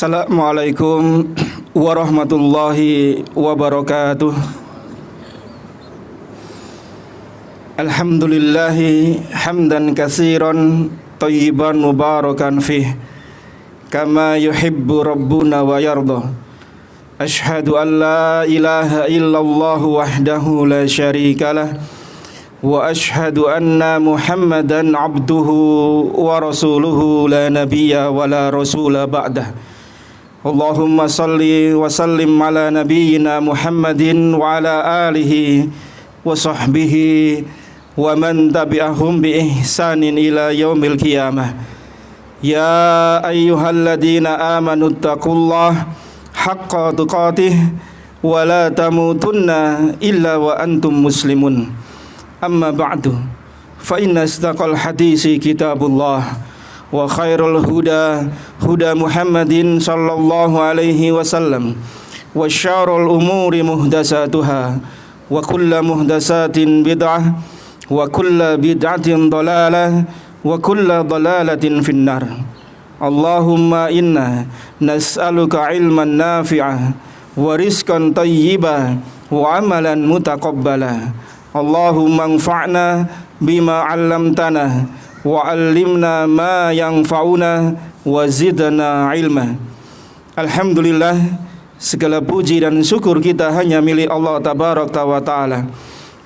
Assalamualaikum warahmatullahi wabarakatuh. Alhamdulillahi hamdan katsiran thayyiban mubarakan fih kama yuhibbu rabbuna wa yarda. Ashhadu an la ilaha illallah wahdahu la syarikalah wa ashhadu anna Muhammadan abduhu wa rasuluhu la nabiyya wa la rasula ba'dah. Allahumma salli wa sallim ala nabiyyina Muhammadin wa ala alihi wa sahbihi wa man tabi'ahum bi ihsanin ila yaumil qiyamah. Ya ayyuhalladzina amanu taqullaha haqqa tuqatih wa la tamutunna illa wa antum muslimun. Amma ba'du, fa inna asdaqal hadisi kitabullah wa khairul huda huda Muhammadin sallallahu alaihi wasallam wa syarrul umuri muhdasatuha wa kullu muhdasatin bid'ah wa kullu bid'atin dalalah wa kullu dalalatin finnar. Allahumma inna nas'aluka ilman nafi'ah wa rizqan thayyiban wa amalan mutaqabbala. Allahumma anfa'na bima 'allamtana wa 'allimna ma yanfa'una wa zidna ilma. Alhamdulillah, segala puji dan syukur kita hanya milik Allah tabaraka wa taala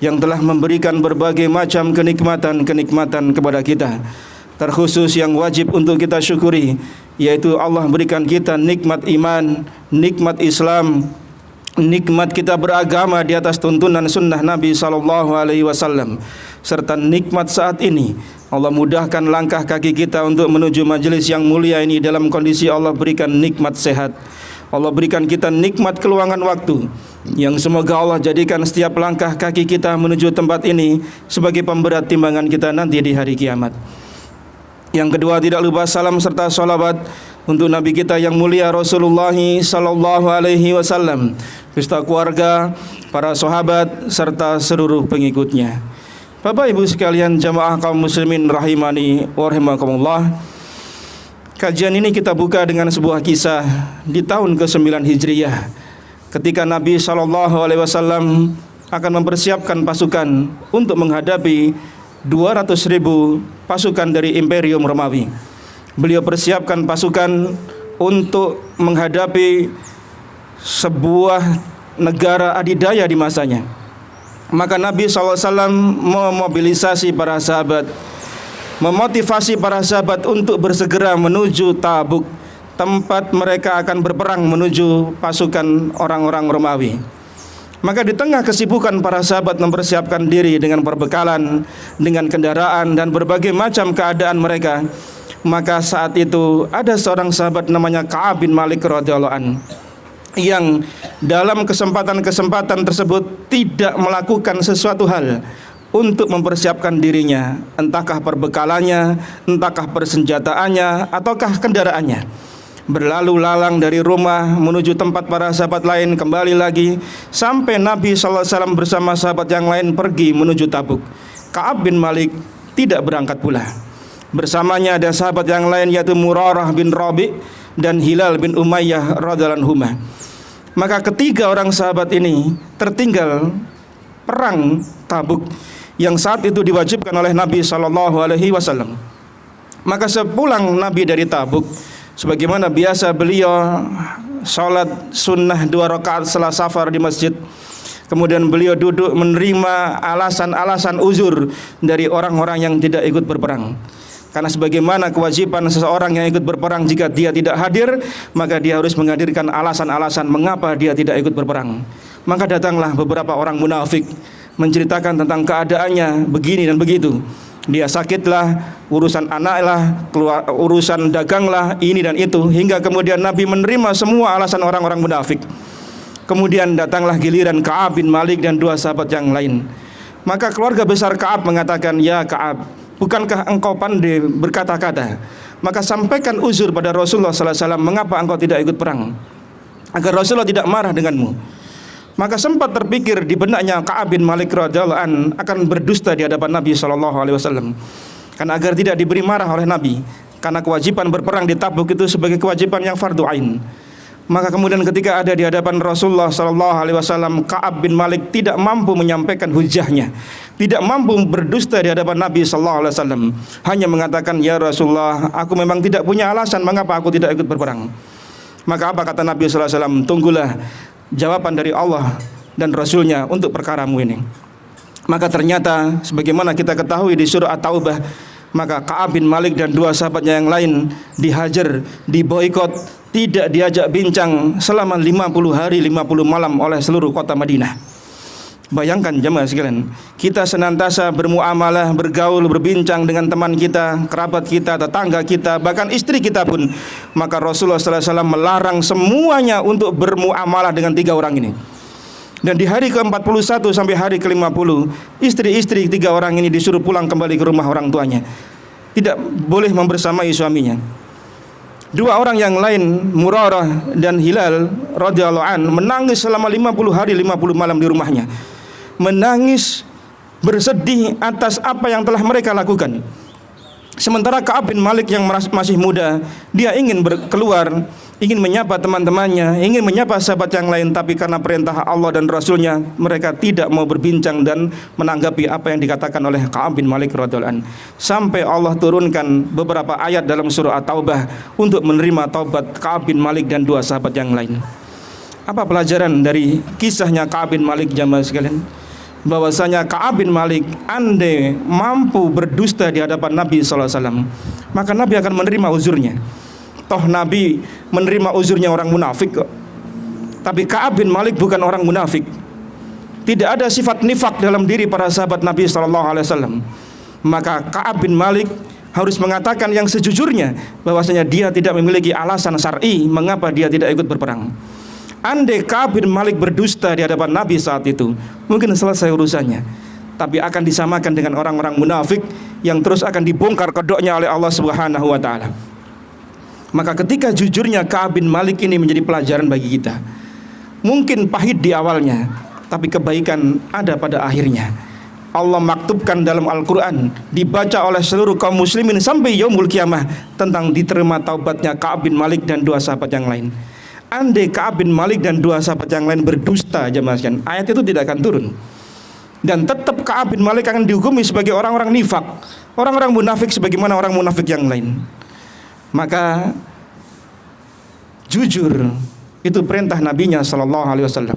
yang telah memberikan berbagai macam kenikmatan kepada kita. Terkhusus yang wajib untuk kita syukuri, yaitu Allah berikan kita nikmat iman, nikmat Islam, nikmat kita beragama di atas tuntunan sunnah Nabi sallallahu alaihi wasallam, serta nikmat saat ini Allah mudahkan langkah kaki kita untuk menuju majelis yang mulia ini dalam kondisi Allah berikan nikmat sehat. Allah berikan kita nikmat keluangan waktu yang semoga Allah jadikan setiap langkah kaki kita menuju tempat ini sebagai pemberat timbangan kita nanti di hari kiamat. Yang kedua, tidak lupa salam serta salawat untuk Nabi kita yang mulia Rasulullah sallallahu alaihi wasallam, beserta keluarga, para sahabat serta seluruh pengikutnya. Bapak Ibu sekalian jamaah kaum muslimin rahimani wa rahimakumullah. Kajian ini kita buka dengan sebuah kisah di tahun ke-9 Hijriyah, ketika Nabi sallallahu alaihi wasallam akan mempersiapkan pasukan untuk menghadapi 200.000 pasukan dari Imperium Romawi. Beliau persiapkan pasukan untuk menghadapi sebuah negara adidaya di masanya. Maka Nabi SAW memobilisasi para sahabat, memotivasi para sahabat untuk bersegera menuju Tabuk, tempat mereka akan berperang menuju pasukan orang-orang Romawi. Maka di tengah kesibukan para sahabat mempersiapkan diri dengan perbekalan, dengan kendaraan dan berbagai macam keadaan mereka, maka saat itu ada seorang sahabat namanya Ka'ab bin Malik radhiyallahu anhu yang dalam kesempatan-kesempatan tersebut tidak melakukan sesuatu hal untuk mempersiapkan dirinya, entahkah perbekalannya, entahkah persenjataannya, ataukah kendaraannya. Berlalu lalang dari rumah menuju tempat para sahabat lain, kembali lagi sampai Nabi SAW bersama sahabat yang lain pergi menuju Tabuk. Ka'ab bin Malik tidak berangkat pula. Bersamanya ada sahabat yang lain, yaitu Murarah bin Rabi' dan Hilal bin Umayyah radhiyallahu anhuma. Maka ketiga orang sahabat ini tertinggal perang Tabuk yang saat itu diwajibkan oleh Nabi sallallahu alaihi wasallam. Maka sepulang Nabi dari Tabuk, sebagaimana biasa beliau salat sunnah 2 rakaat setelah safar di masjid. Kemudian beliau duduk menerima alasan-alasan uzur dari orang-orang yang tidak ikut berperang. Karena sebagaimana kewajiban seseorang yang ikut berperang, jika dia tidak hadir, maka dia harus menghadirkan alasan-alasan mengapa dia tidak ikut berperang. Maka datanglah beberapa orang munafik menceritakan tentang keadaannya begini dan begitu. Dia sakitlah, urusan anaklah, urusan daganglah, ini dan itu, hingga kemudian Nabi menerima semua alasan orang-orang munafik. Kemudian datanglah giliran Ka'ab bin Malik dan 2 sahabat yang lain. Maka keluarga besar Ka'ab mengatakan, "Ya Ka'ab, bukankah engkau pandai berkata-kata? Maka sampaikan uzur pada Rasulullah SAW, mengapa engkau tidak ikut perang, agar Rasulullah tidak marah denganmu." Maka sempat terpikir di benaknya Ka'ab bin Malik radhiyallahu an akan berdusta di hadapan Nabi SAW. Karena agar tidak diberi marah oleh Nabi, karena kewajiban berperang di Tabuk itu sebagai kewajiban yang fardu ain. Maka kemudian ketika ada di hadapan Rasulullah SAW, Ka'ab bin Malik tidak mampu menyampaikan hujahnya, tidak mampu berdusta di hadapan Nabi SAW. Hanya mengatakan, ya Rasulullah, aku memang tidak punya alasan mengapa aku tidak ikut berperang. Maka apa kata Nabi SAW? Tunggulah jawaban dari Allah dan Rasulnya untuk perkaramu ini. Maka ternyata sebagaimana kita ketahui di surah At-Taubah, maka Ka'ab bin Malik dan dua sahabatnya yang lain dihajar, diboikot, tidak diajak bincang selama 50 hari 50 malam oleh seluruh kota Madinah. Bayangkan jemaah sekalian, kita senantiasa bermuamalah, bergaul, berbincang dengan teman kita, kerabat kita, tetangga kita, bahkan istri kita pun. Maka Rasulullah SAW melarang semuanya untuk bermuamalah dengan tiga orang ini. Dan di hari ke-41 sampai hari ke-50, istri-istri tiga orang ini disuruh pulang kembali ke rumah orang tuanya, tidak boleh membersamai suaminya. Dua orang yang lain, Murarah dan Hilal radhiyallahu an, menangis selama 50 hari 50 malam di rumahnya. Menangis bersedih atas apa yang telah mereka lakukan. Sementara Ka'ab bin Malik yang masih muda, dia ingin keluar, ingin menyapa teman-temannya, ingin menyapa sahabat yang lain, tapi karena perintah Allah dan Rasulnya, mereka tidak mau berbincang dan menanggapi apa yang dikatakan oleh Ka'ab bin Malik radhiyallahu anhu. Sampai Allah turunkan beberapa ayat dalam surah At-Taubah untuk menerima taubat Ka'ab bin Malik dan dua sahabat yang lain. Apa pelajaran dari kisahnya Ka'ab bin Malik jamaah sekalian? Bahwasanya Ka'ab bin Malik andai mampu berdusta di hadapan Nabi SAW, maka Nabi akan menerima uzurnya. Toh Nabi menerima uzurnya orang munafik kok. Tapi Ka'ab bin Malik bukan orang munafik. Tidak ada sifat nifak dalam diri para sahabat Nabi SAW. Maka Ka'ab bin Malik harus mengatakan yang sejujurnya, bahwasanya dia tidak memiliki alasan syar'i mengapa dia tidak ikut berperang. Andai Ka'ab bin Malik berdusta di hadapan Nabi saat itu, mungkin selesai urusannya. Tapi akan disamakan dengan orang-orang munafik yang terus akan dibongkar kedoknya oleh Allah Subhanahu wa taala. Maka ketika jujurnya Ka'ab bin Malik ini menjadi pelajaran bagi kita. Mungkin pahit di awalnya, tapi kebaikan ada pada akhirnya. Allah maktubkan dalam Al-Quran, dibaca oleh seluruh kaum muslimin sampai yaumul kiamah, tentang diterima taubatnya Ka'ab bin Malik dan dua sahabat yang lain. Andai Ka'ab bin Malik dan dua sahabat yang lain berdusta jemaah sekalian, ayat itu tidak akan turun. Dan tetap Ka'ab bin Malik akan dihukumi sebagai orang-orang nifak, orang-orang munafik sebagaimana orang munafik yang lain. Maka jujur itu perintah Nabinya SAW.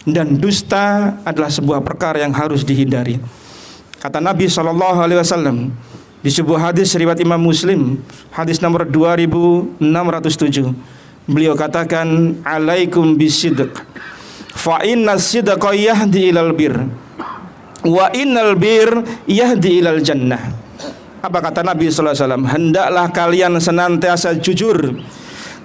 Dan dusta adalah sebuah perkara yang harus dihindari. Kata Nabi SAW di sebuah hadis riwayat Imam Muslim, hadis nomor 2607, beliau katakan, alaikum bisidq, fa inna sidqa yahdi ilal bir, wa innal bir yahdi ilal jannah. Apa kata Nabi SAW? Hendaklah kalian senantiasa jujur,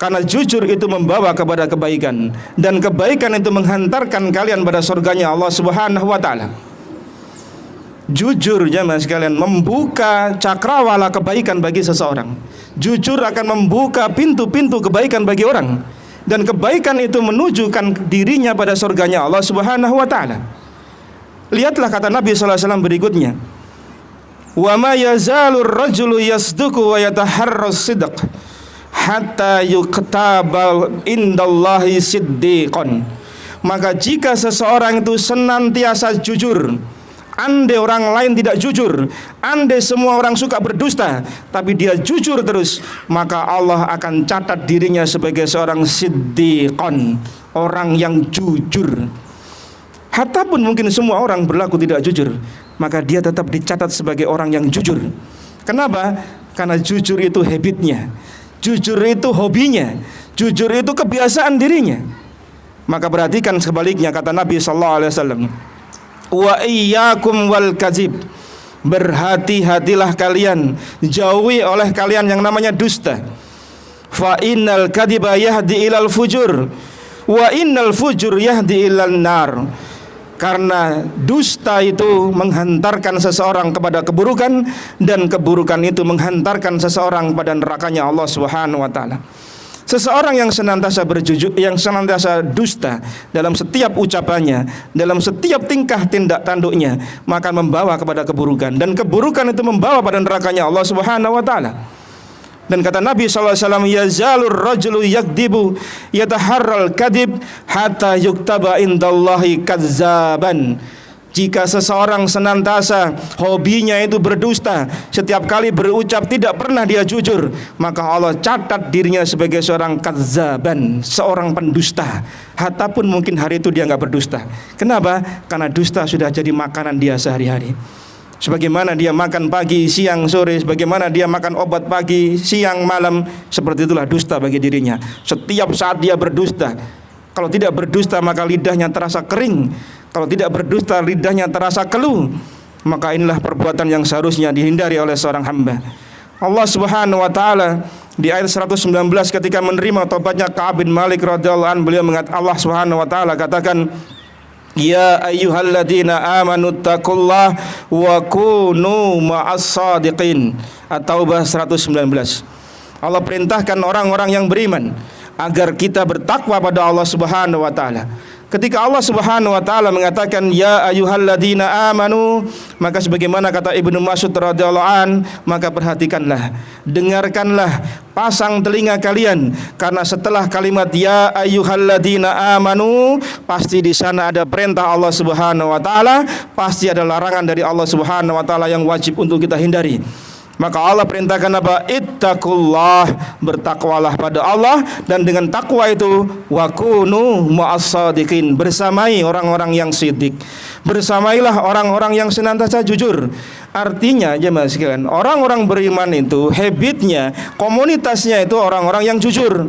karena jujur itu membawa kepada kebaikan, dan kebaikan itu menghantarkan kalian pada surganya Allah Subhanahu wa taala. Jujur jemaah sekalian membuka cakrawala kebaikan bagi seseorang. Jujur akan membuka pintu-pintu kebaikan bagi orang, dan kebaikan itu menunjukkan dirinya pada surganya Allah Subhanahu wa taala. Lihatlah kata Nabi SAW berikutnya, wa ma yazalur rajulu yasduqu wa yataharras sidq hatta yuqtaba indallahi siddiqan. Maka jika seseorang itu senantiasa jujur, andai orang lain tidak jujur, andai semua orang suka berdusta, tapi dia jujur terus, maka Allah akan catat dirinya sebagai seorang siddiqan, orang yang jujur. Hatta pun mungkin semua orang berlaku tidak jujur, maka dia tetap dicatat sebagai orang yang jujur. Kenapa? Karena jujur itu habitnya, jujur itu hobinya, jujur itu kebiasaan dirinya. Maka perhatikan sebaliknya, kata Nabi SAW, wa iyyakum wal kadzib, berhati-hatilah kalian, jauhi oleh kalian yang namanya dusta. Fa innal kadziba yahdi ilal fujur, wa innal fujur yahdi ilal nar. Karena dusta itu menghantarkan seseorang kepada keburukan, dan keburukan itu menghantarkan seseorang pada nerakanya Allah Subhanahu wa taala. Seseorang yang senantiasa berjujur, yang senantiasa dusta dalam setiap ucapannya, dalam setiap tingkah tindak tanduknya, maka membawa kepada keburukan, dan keburukan itu membawa pada nerakanya Allah Subhanahu wa taala. Dan kata Nabi SAW, yazalur rajulu yakdibu yataharral kadib hatta yuktaba indallahi kadzaban. Jika seseorang senantiasa hobinya itu berdusta, setiap kali berucap tidak pernah dia jujur, maka Allah catat dirinya sebagai seorang kadzaban, seorang pendusta. Hatta pun mungkin hari itu dia nggak berdusta. Kenapa? Karena dusta sudah jadi makanan dia sehari-hari. Sebagaimana dia makan pagi, siang, sore, sebagaimana dia makan obat pagi, siang, malam, seperti itulah dusta bagi dirinya. Setiap saat dia berdusta. Kalau tidak berdusta maka lidahnya terasa kering. Kalau tidak berdusta lidahnya terasa keluh. Maka inilah perbuatan yang seharusnya dihindari oleh seorang hamba. Allah Subhanahu wa taala di ayat 119 ketika menerima tobatnya Ka'ab bin Malik radhiyallahu anhu, beliau mengatakan, Allah Subhanahu wa taala katakan, ya ayyuhalladzina amanu taqullah wa kunu ma'as-shadiqin. At-Taubah 119. Allah perintahkan orang-orang yang beriman agar kita bertakwa pada Allah Subhanahu wa taala. Ketika Allah Subhanahu wa taala mengatakan ya ayyuhalladzina amanu, maka sebagaimana kata Ibnu Mas'ud radhiyallahu an, maka perhatikanlah, dengarkanlah, pasang telinga kalian, karena setelah kalimat ya ayyuhalladzina amanu pasti di sana ada perintah Allah Subhanahu wa taala, pasti ada larangan dari Allah Subhanahu wa taala yang wajib untuk kita hindari. Maka Allah perintahkan apa? Ittaqullah, bertakwalah pada Allah, dan dengan takwa itu wakunu ma'as-shadiqin, bersamai orang-orang yang sidik. Bersamailah orang-orang yang senantiasa jujur. Artinya jemaah sekalian, orang-orang beriman itu habitnya, komunitasnya itu orang-orang yang jujur.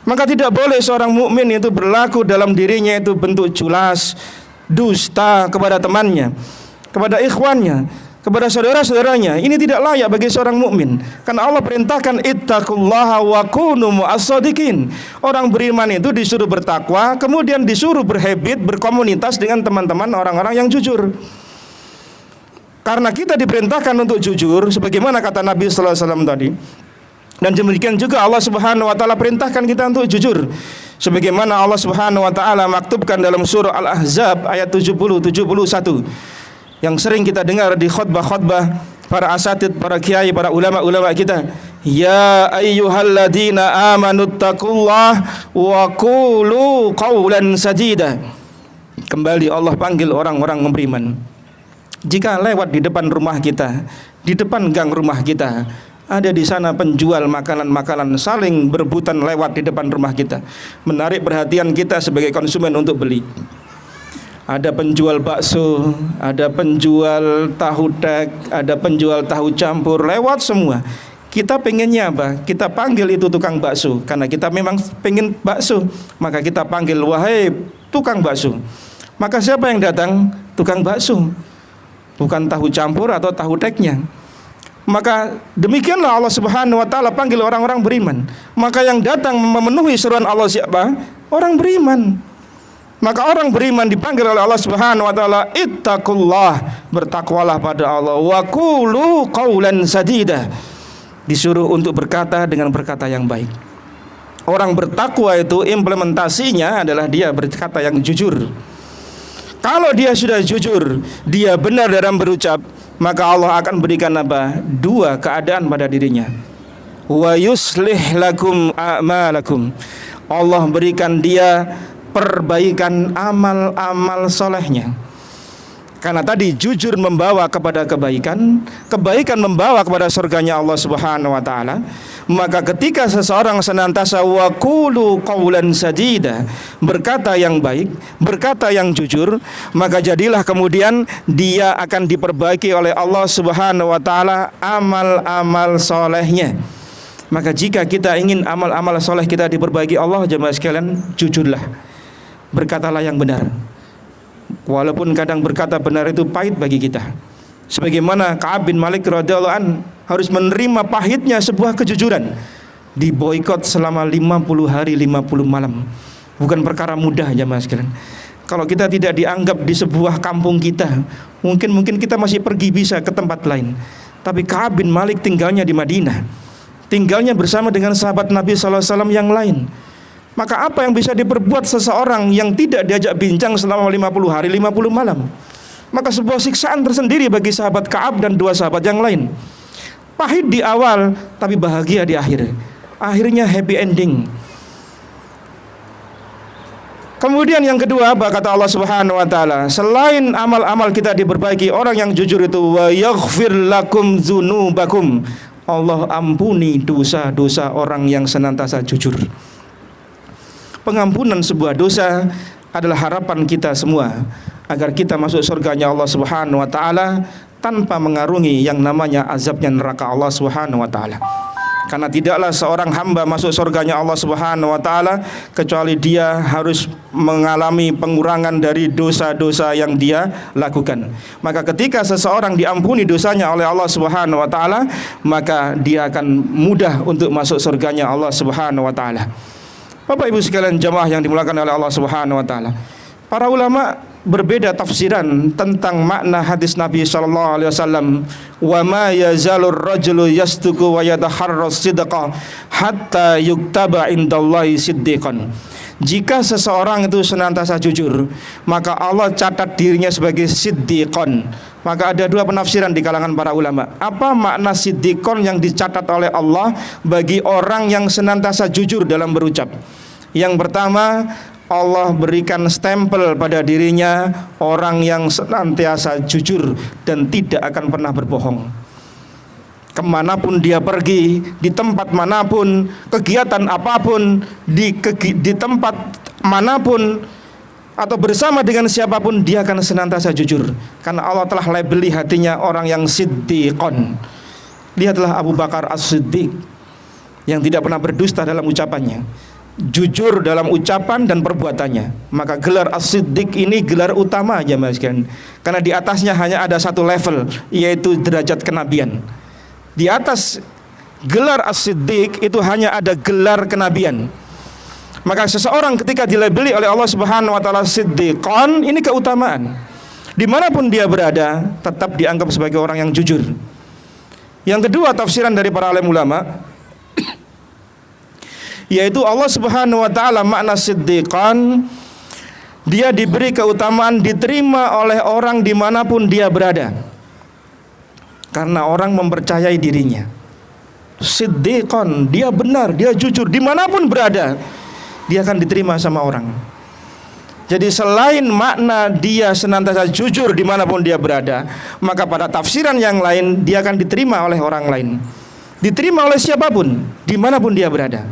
Maka tidak boleh seorang mukmin itu berlaku dalam dirinya itu bentuk culas, dusta kepada temannya, kepada ikhwannya, kepada saudara-saudaranya. Ini tidak layak bagi seorang mukmin. Karena Allah perintahkan ittaqullaha wa kunu mu'as-shadiqin. Orang beriman itu disuruh bertakwa, kemudian disuruh berhabit, berkomunitas dengan teman-teman orang-orang yang jujur. Karena kita diperintahkan untuk jujur, sebagaimana kata Nabi sallallahu alaihi wasallam tadi. Dan demikian juga Allah Subhanahu wa taala perintahkan kita untuk jujur. Sebagaimana Allah Subhanahu wa taala maktubkan dalam surah Al-Ahzab ayat 70-71. Yang sering kita dengar di khutbah-khutbah para asatid, para kiai, para ulama-ulama kita. Ya ayyuhalladzina amanuttaqullah wa qulu qawlan sadida. Kembali Allah panggil orang-orang beriman. Jika lewat di depan rumah kita, di depan gang rumah kita, ada di sana penjual makanan-makanan saling berebutan lewat di depan rumah kita, menarik perhatian kita sebagai konsumen untuk beli. Ada penjual bakso, ada penjual tahu tek, ada penjual tahu campur, lewat semua. Kita pengennya apa? Kita panggil itu tukang bakso, karena kita memang pengen bakso. Maka kita panggil, wahai tukang bakso. Maka siapa yang datang? Tukang bakso, bukan tahu campur atau tahu teknya. Maka demikianlah Allah Subhanahu wa taala panggil orang-orang beriman. Maka yang datang memenuhi seruan Allah siapa? Orang beriman. Maka orang beriman dipanggil oleh Allah Subhanahu wa taala, ittaqullah, bertakwalah pada Allah, wa qulu qawlan sadida, disuruh untuk berkata dengan berkata yang baik. Orang bertakwa itu implementasinya adalah dia berkata yang jujur. Kalau dia sudah jujur, dia benar dalam berucap, maka Allah akan berikan apa? Dua keadaan pada dirinya. Wa yuslih lakum a'malakum. Allah berikan dia perbaikan amal-amal solehnya. Karena tadi jujur membawa kepada kebaikan, kebaikan membawa kepada surganya Allah Subhanahu wa taala. Maka ketika seseorang senantiasa wa qulu qawlan sadida, berkata yang baik, berkata yang jujur, maka jadilah kemudian dia akan diperbaiki oleh Allah Subhanahu wa taala amal-amal solehnya. Maka jika kita ingin amal-amal soleh kita diperbaiki Allah, jemaah sekalian, jujurlah, berkatalah yang benar. Walaupun kadang berkata benar itu pahit bagi kita. Sebagaimana Ka'ab bin Malik radhiyallahu an harus menerima pahitnya sebuah kejujuran. Diboikot selama 50 hari 50 malam. Bukan perkara mudah jemaah sekalian. Kalau kita tidak dianggap di sebuah kampung kita, mungkin kita masih pergi bisa ke tempat lain. Tapi Ka'ab bin Malik tinggalnya di Madinah, tinggalnya bersama dengan sahabat Nabi sallallahu alaihi wasallam yang lain. Maka apa yang bisa diperbuat seseorang yang tidak diajak bincang selama 50 hari 50 malam? Maka sebuah siksaan tersendiri bagi sahabat Ka'ab dan dua sahabat yang lain. Pahit di awal tapi bahagia di akhir. Akhirnya happy ending. Kemudian yang kedua, kata Allah Subhanahu wa taala, selain amal-amal kita diperbaiki, orang yang jujur itu wa yaghfir lakum dzunubakum. Allah ampuni dosa-dosa orang yang senantiasa jujur. Pengampunan sebuah dosa adalah harapan kita semua agar kita masuk surganya Allah Subhanahu wa taala tanpa mengarungi yang namanya azabnya neraka Allah Subhanahu wa taala. Karena tidaklah seorang hamba masuk surganya Allah Subhanahu wa taala kecuali dia harus mengalami pengurangan dari dosa-dosa yang dia lakukan. Maka ketika seseorang diampuni dosanya oleh Allah Subhanahu wa taala, maka dia akan mudah untuk masuk surganya Allah Subhanahu wa taala. Bapak Ibu sekalian jamaah yang dimuliakan oleh Allah Subhanahu wa taala. Para ulama berbeda tafsiran tentang makna hadis Nabi sallallahu alaihi wasallam, wa ma yazalur rajulu yastuku wa yataharras sidqa hatta yuktaba indallahi siddiqan. Jika seseorang itu senantiasa jujur, maka Allah catat dirinya sebagai siddiqon. Maka ada dua penafsiran di kalangan para ulama. Apa makna siddiqon yang dicatat oleh Allah bagi orang yang senantiasa jujur dalam berucap? Yang pertama, Allah berikan stempel pada dirinya orang yang senantiasa jujur dan tidak akan pernah berbohong. Kemanapun dia pergi, di tempat manapun, kegiatan apapun, di tempat manapun atau bersama dengan siapapun, dia akan senantiasa jujur. Karena Allah telah labeli hatinya orang yang siddiqon. Lihatlah Abu Bakar As-Siddiq yang tidak pernah berdusta dalam ucapannya, jujur dalam ucapan dan perbuatannya. Maka gelar As-Siddiq ini gelar utama aja mas kan. Karena di atasnya hanya ada satu level, yaitu derajat kenabian. Di atas gelar As-Siddiq itu hanya ada gelar kenabian. Maka seseorang ketika dilabeli oleh Allah Subhanahu wa taala Siddiqon, ini keutamaan. Dimanapun dia berada, tetap dianggap sebagai orang yang jujur. Yang kedua tafsiran dari para alim ulama, yaitu Allah Subhanahu wa taala makna Siddiqan, dia diberi keutamaan diterima oleh orang dimanapun dia berada, karena orang mempercayai dirinya. Siddiqan, dia benar, dia jujur, dimanapun berada dia akan diterima sama orang. Jadi selain makna dia senantiasa jujur dimanapun dia berada, maka pada tafsiran yang lain dia akan diterima oleh orang lain, diterima oleh siapapun dimanapun dia berada.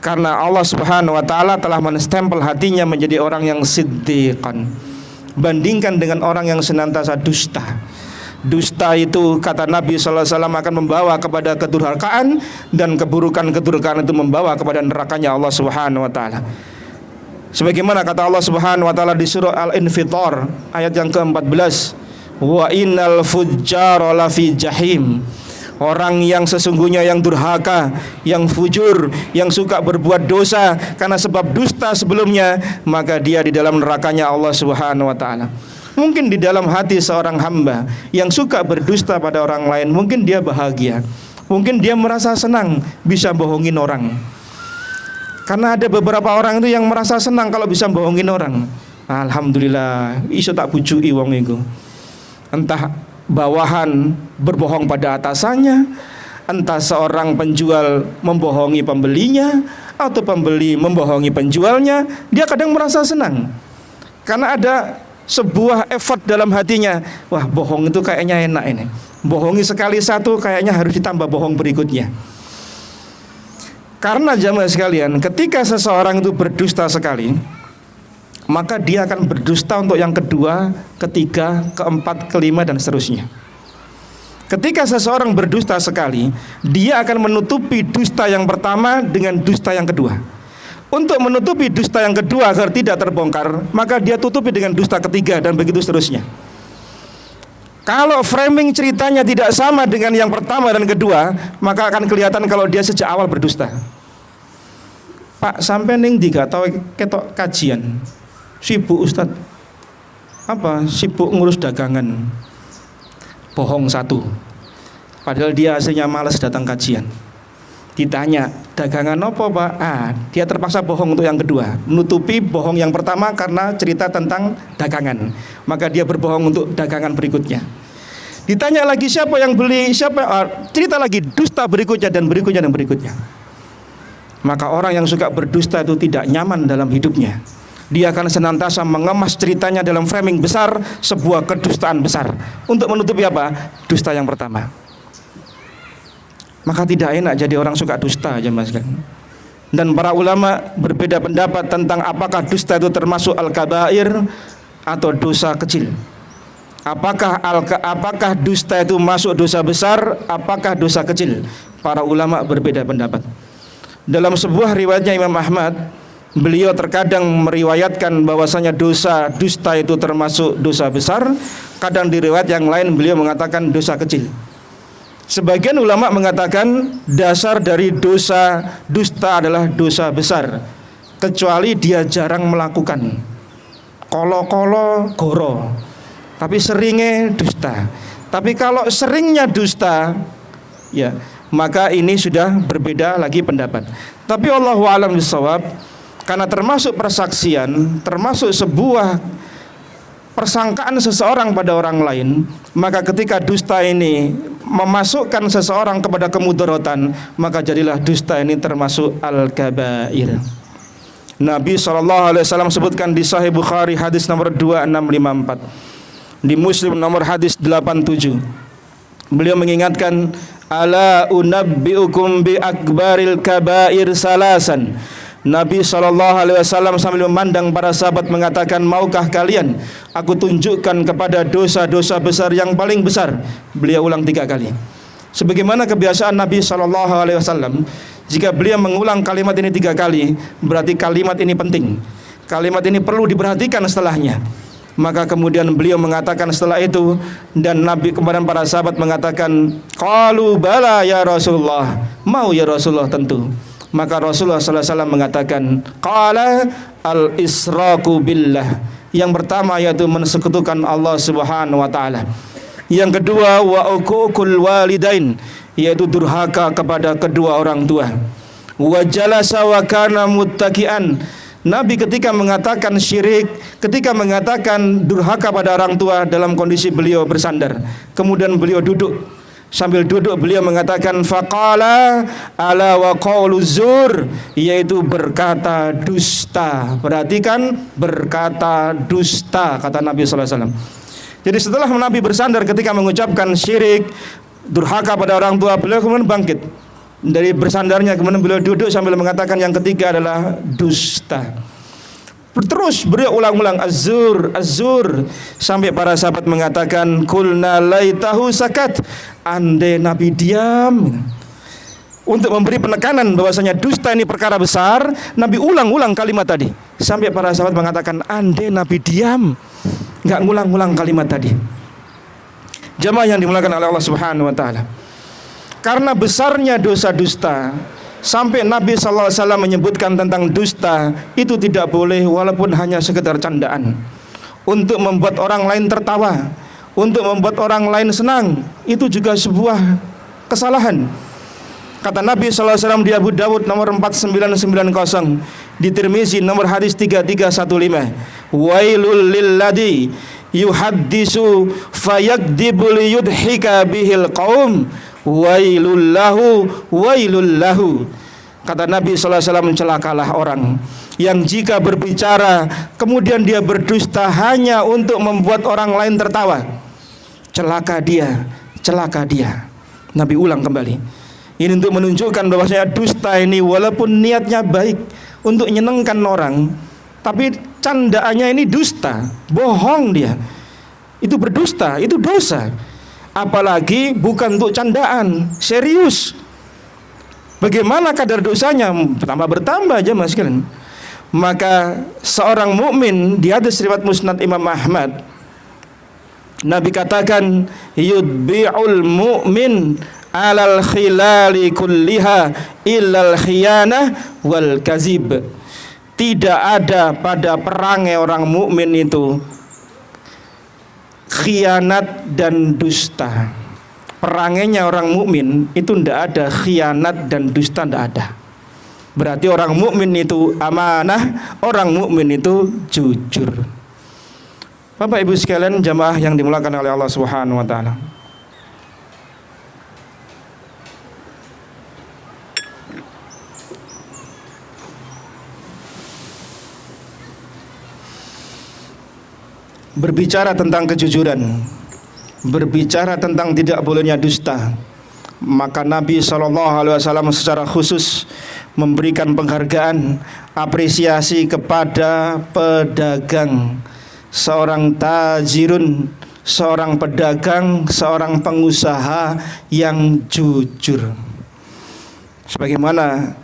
Karena Allah Subhanahu wa taala telah menstempel hatinya menjadi orang yang siddiqan. Bandingkan dengan orang yang senantiasa dusta. Dusta itu kata Nabi sallallahu alaihi wasallam akan membawa kepada kedurhakaan, dan keburukan-kedurhakaan itu membawa kepada nerakanya Allah Subhanahu wa taala. Sebagaimana kata Allah Subhanahu wa taala di surah Al-Infitar ayat yang ke-14, wa innal fujjara lafi jahim. Orang yang sesungguhnya yang durhaka, yang fujur, yang suka berbuat dosa karena sebab dusta sebelumnya, maka dia di dalam nerakanya Allah Subhanahu wa taala. Mungkin di dalam hati seorang hamba yang suka berdusta pada orang lain, mungkin dia bahagia, mungkin dia merasa senang bisa bohongin orang. Karena ada beberapa orang itu yang merasa senang kalau bisa bohongin orang. Alhamdulillah, iso tak bujui wong iku. Entah bawahan berbohong pada atasannya, entah seorang penjual membohongi pembelinya, atau pembeli membohongi penjualnya, dia kadang merasa senang karena ada sebuah effort dalam hatinya. Wah, bohong itu kayaknya enak ini. Bohongi sekali satu kayaknya harus ditambah bohong berikutnya. Karena jamaah sekalian, ketika seseorang itu berdusta sekali, maka dia akan berdusta untuk yang kedua, ketiga, keempat, kelima, dan seterusnya. Ketika seseorang berdusta sekali, dia akan menutupi dusta yang pertama dengan dusta yang kedua. Untuk menutupi dusta yang kedua agar tidak terbongkar, maka dia tutupi dengan dusta ketiga, dan begitu seterusnya. Kalau framing ceritanya tidak sama dengan yang pertama dan kedua, maka akan kelihatan kalau dia sejak awal berdusta. Pak, sampai ning tiga tahu ketok kajian, sibuk Ustadz. Apa? Sibuk ngurus dagangan. Bohong satu. Padahal dia aslinya malas datang kajian. Ditanya, dagangan apa Pak? Dia terpaksa bohong untuk yang kedua, menutupi bohong yang pertama karena cerita tentang dagangan. Maka dia berbohong untuk dagangan berikutnya. Ditanya lagi siapa yang beli, cerita lagi dusta berikutnya dan berikutnya dan berikutnya. Maka orang yang suka berdusta itu tidak nyaman dalam hidupnya. Dia akan senantiasa mengemas ceritanya dalam framing besar, sebuah kedustaan besar, untuk menutupi apa? Dusta yang pertama. Maka tidak enak jadi orang suka dusta aja, Mas kan. Dan para ulama berbeda pendapat tentang apakah dusta itu termasuk al-kabair atau dosa kecil. Apakah dusta itu masuk dosa besar, apakah dosa kecil? Para ulama berbeda pendapat. Dalam sebuah riwayatnya Imam Ahmad, beliau terkadang meriwayatkan bahwasanya dosa dusta itu termasuk dosa besar. Kadang di riwayat yang lain beliau mengatakan dosa kecil. Sebagian ulama mengatakan dasar dari dosa dusta adalah dosa besar, kecuali dia jarang melakukan. Kolo-kolo goro, tapi seringnya dusta. Tapi kalau seringnya dusta, ya maka ini sudah berbeda lagi pendapat. Tapi Allahu a'lam bishawab, karena termasuk persaksian, termasuk sebuah persangkaan seseorang pada orang lain, maka ketika dusta ini memasukkan seseorang kepada kemudaratan, maka jadilah dusta ini termasuk al-kabair. Nabi SAW sebutkan di Sahih Bukhari hadis nomor 2654, di Muslim nomor hadis 87. Beliau mengingatkan, ala unabbiukum bi akbaril kabair salasan. Nabi SAW sambil memandang para sahabat mengatakan, maukah kalian aku tunjukkan kepada dosa-dosa besar yang paling besar? Beliau ulang 3 kali. Sebagaimana kebiasaan Nabi SAW, jika beliau mengulang kalimat ini 3 kali, berarti kalimat ini penting. Kalimat ini perlu diperhatikan setelahnya. Maka kemudian beliau mengatakan setelah itu, dan Nabi kemudian para sahabat mengatakan, qalu bala ya Rasulullah, mau ya Rasulullah tentu. Maka Rasulullah SAW mengatakan, qala al-israku billah. Yang pertama yaitu mensekutukan Allah Subhanahu wa taala. Yang kedua wa uququl walidain, yaitu durhaka kepada kedua orang tua. Wa jalasa wa kana muttaqian. Nabi ketika mengatakan syirik, ketika mengatakan durhaka pada orang tua, dalam kondisi beliau bersandar. Kemudian beliau duduk. Sambil duduk beliau mengatakan faqala ala wa qaulu zur, yaitu berkata dusta. Perhatikan, berkata dusta, kata Nabi sallallahu alaihi wasallam. Jadi setelah Nabi bersandar ketika mengucapkan syirik, durhaka pada orang tua, beliau kemudian bangkit dari bersandarnya, kemudian beliau duduk sambil mengatakan yang ketiga adalah dusta. Terus beliau ulang-ulang az-zur, az-zur, sampai para sahabat mengatakan kulna laitahu sakat, andai Nabi diam. Untuk memberi penekanan bahwasanya dusta ini perkara besar, Nabi ulang-ulang kalimat tadi. Sampai para sahabat mengatakan andai Nabi diam, enggak ngulang-ulang kalimat tadi. Jamaah yang dimuliakan oleh Allah Subhanahu wa taala. Karena besarnya dosa dusta, sampai Nabi SAW menyebutkan tentang dusta itu tidak boleh walaupun hanya sekedar candaan, untuk membuat orang lain tertawa, untuk membuat orang lain senang, itu juga sebuah kesalahan. Kata Nabi SAW di Abu Dawud nomor 4990, di Tirmizi nomor hadis 3315, wailul lilladzi yuhaddisu fayakdibu liyudhika bihil qaum wailul lahu wailul lahu. Kata Nabi SAW, celakalah orang yang jika berbicara kemudian dia berdusta hanya untuk membuat orang lain tertawa. Celaka dia, celaka dia. Nabi ulang kembali. Ini untuk menunjukkan bahwasanya dusta ini walaupun niatnya baik untuk menyenangkan orang, tapi candaannya ini dusta, bohong dia. Itu berdusta, itu dosa. Apalagi bukan untuk candaan, serius. Bagaimana kadar dosanya? Bertambah aja mas kalian. Maka seorang mukmin di hadis riwayat Musnad Imam Ahmad, Nabi katakan yudbi'ul mu'min alal khilali kulliha illal khiyanah wal kazib. Tidak ada pada perangai orang mukmin itu khianat dan dusta. Perangainya orang mukmin itu tidak ada khianat dan dusta, tidak ada. Berarti orang mukmin itu amanah, orang mukmin itu jujur. Bapak Ibu sekalian jamaah yang dimuliakan oleh Allah Subhanahu wa taala. berbicara tentang kejujuran, berbicara tentang tidak bolehnya dusta, maka Nabi SAW secara khusus memberikan penghargaan, apresiasi kepada pedagang, seorang tajirun, seorang pedagang, seorang pengusaha yang jujur. Sebagaimana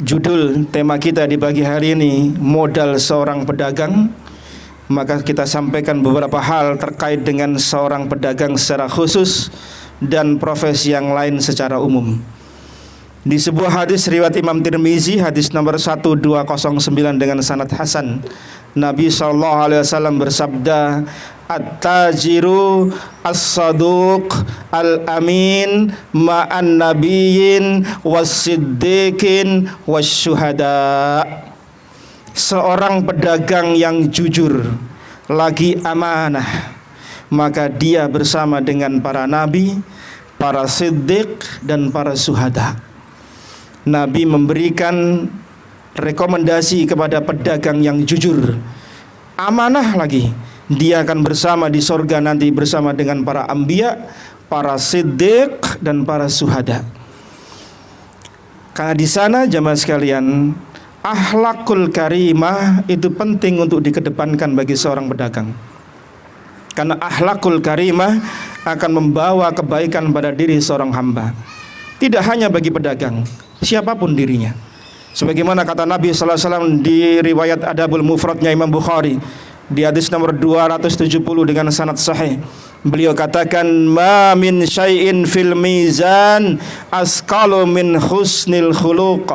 judul tema kita di pagi hari ini, modal seorang pedagang, maka kita sampaikan beberapa hal terkait dengan seorang pedagang secara khusus dan profesi yang lain secara umum. Di sebuah hadis riwayat Imam Tirmizi, hadis nomor 1209 dengan sanad hasan, Nabi SAW bersabda, "At-tajiru as-saduq al-amin ma'an nabiyyin was-siddiqin wasyuhada." Seorang pedagang yang jujur lagi amanah, maka dia bersama dengan para nabi, para siddiq, dan para syuhada. Nabi memberikan rekomendasi kepada pedagang yang jujur, amanah lagi, dia akan bersama di sorga nanti bersama dengan para anbiya, para siddiq, dan para syuhada. Karena di sana jamaah sekalian, akhlakul karimah itu penting untuk dikedepankan bagi seorang pedagang. Karena akhlakul karimah akan membawa kebaikan pada diri seorang hamba, tidak hanya bagi pedagang, siapapun dirinya. Sebagaimana kata Nabi sallallahu alaihi wasallam di riwayat Adabul Mufradnya Imam Bukhari di hadis nomor 270 dengan sanad sahih, beliau katakan, "Ma min syai'in fil mizan asqalu min husnil khuluq."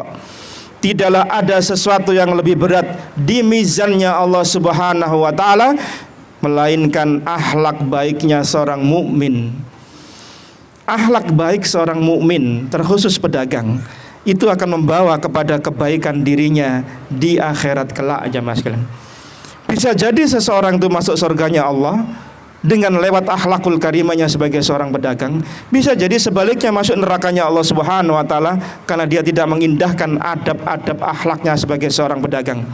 Tidaklah ada sesuatu yang lebih berat di mizannya Allah Subhanahu wa taala melainkan akhlak baiknya seorang mukmin. Akhlak baik seorang mukmin, terkhusus pedagang, itu akan membawa kepada kebaikan dirinya di akhirat kelak, jamaah sekalian. Bisa jadi seseorang itu masuk surganya Allah dengan lewat akhlakul karimahnya sebagai seorang pedagang. Bisa jadi sebaliknya masuk nerakanya Allah Subhanahu wa taala karena dia tidak mengindahkan adab-adab akhlaknya sebagai seorang pedagang.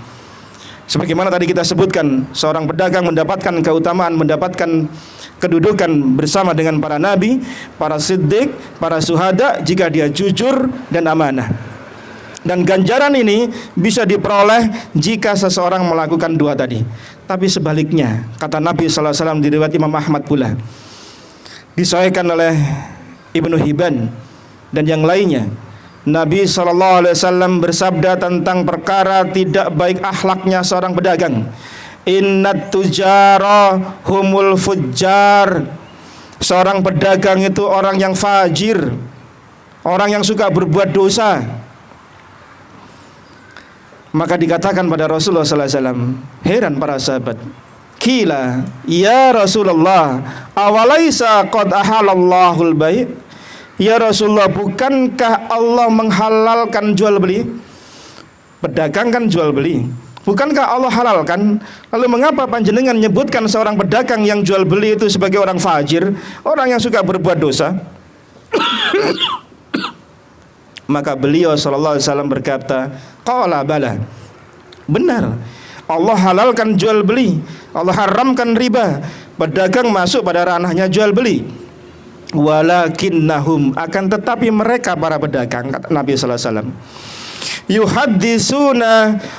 Sebagaimana tadi kita sebutkan, seorang pedagang mendapatkan keutamaan, mendapatkan kedudukan bersama dengan para nabi, para siddiq, para syuhada jika dia jujur dan amanah. Dan ganjaran ini bisa diperoleh jika seseorang melakukan dua tadi. Tapi sebaliknya, kata Nabi sallallahu alaihi wasallam di riwayat Imam Ahmad pula, disahihkan oleh Ibnu Hibban dan yang lainnya, Nabi sallallahu alaihi wasallam bersabda tentang perkara tidak baik akhlaknya seorang pedagang, "Innat tujara humul fujjar." Seorang pedagang itu orang yang fajir, orang yang suka berbuat dosa. Maka dikatakan pada Rasulullah sallallahu alaihi wasallam, heran para sahabat, "Qila ya Rasulullah, awalaisa qad ahalallahul bai'?" Ya Rasulullah, bukankah Allah menghalalkan jual beli? Pedagang kan jual beli, bukankah Allah halalkan? Lalu mengapa panjenengan menyebutkan seorang pedagang yang jual beli itu sebagai orang fajir, orang yang suka berbuat dosa? Maka beliau sallallahu alaihi wasallam berkata, qala bala, benar, Allah halalkan jual beli, Allah haramkan riba, pedagang masuk pada ranahnya jual beli. Walakinnahum, akan tetapi mereka para pedagang, kata Nabi sallallahu alaihi wasallam, yuhaddisuna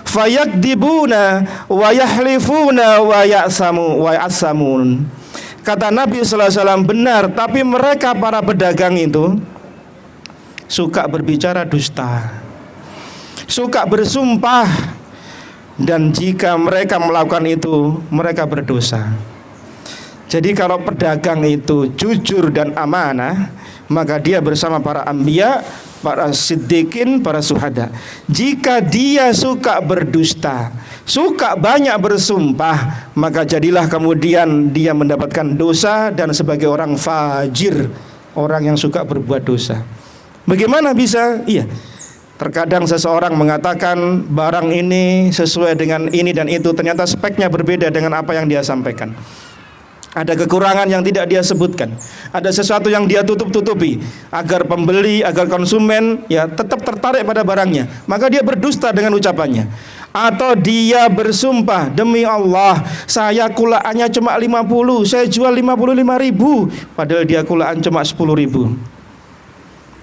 fayakdibuna wa yahlifuna wa ya'samun. Kata Nabi sallallahu alaihi wasallam, benar, tapi mereka para pedagang itu suka berbicara dusta, suka bersumpah, dan jika mereka melakukan itu mereka berdosa. Jadi kalau pedagang itu jujur dan amanah, maka dia bersama para anbiya, para siddiqin, para syuhada. Jika dia suka berdusta, suka banyak bersumpah, maka jadilah kemudian dia mendapatkan dosa dan sebagai orang fajir, orang yang suka berbuat dosa. Bagaimana bisa? Iya, terkadang seseorang mengatakan barang ini sesuai dengan ini dan itu, ternyata speknya berbeda dengan apa yang dia sampaikan. Ada kekurangan yang tidak dia sebutkan, ada sesuatu yang dia tutup-tutupi agar pembeli, agar konsumen ya tetap tertarik pada barangnya, maka dia berdusta dengan ucapannya. Atau dia bersumpah, demi Allah saya kulaannya cuma 50, saya jual 55.000, padahal dia kulaan cuma 10.000.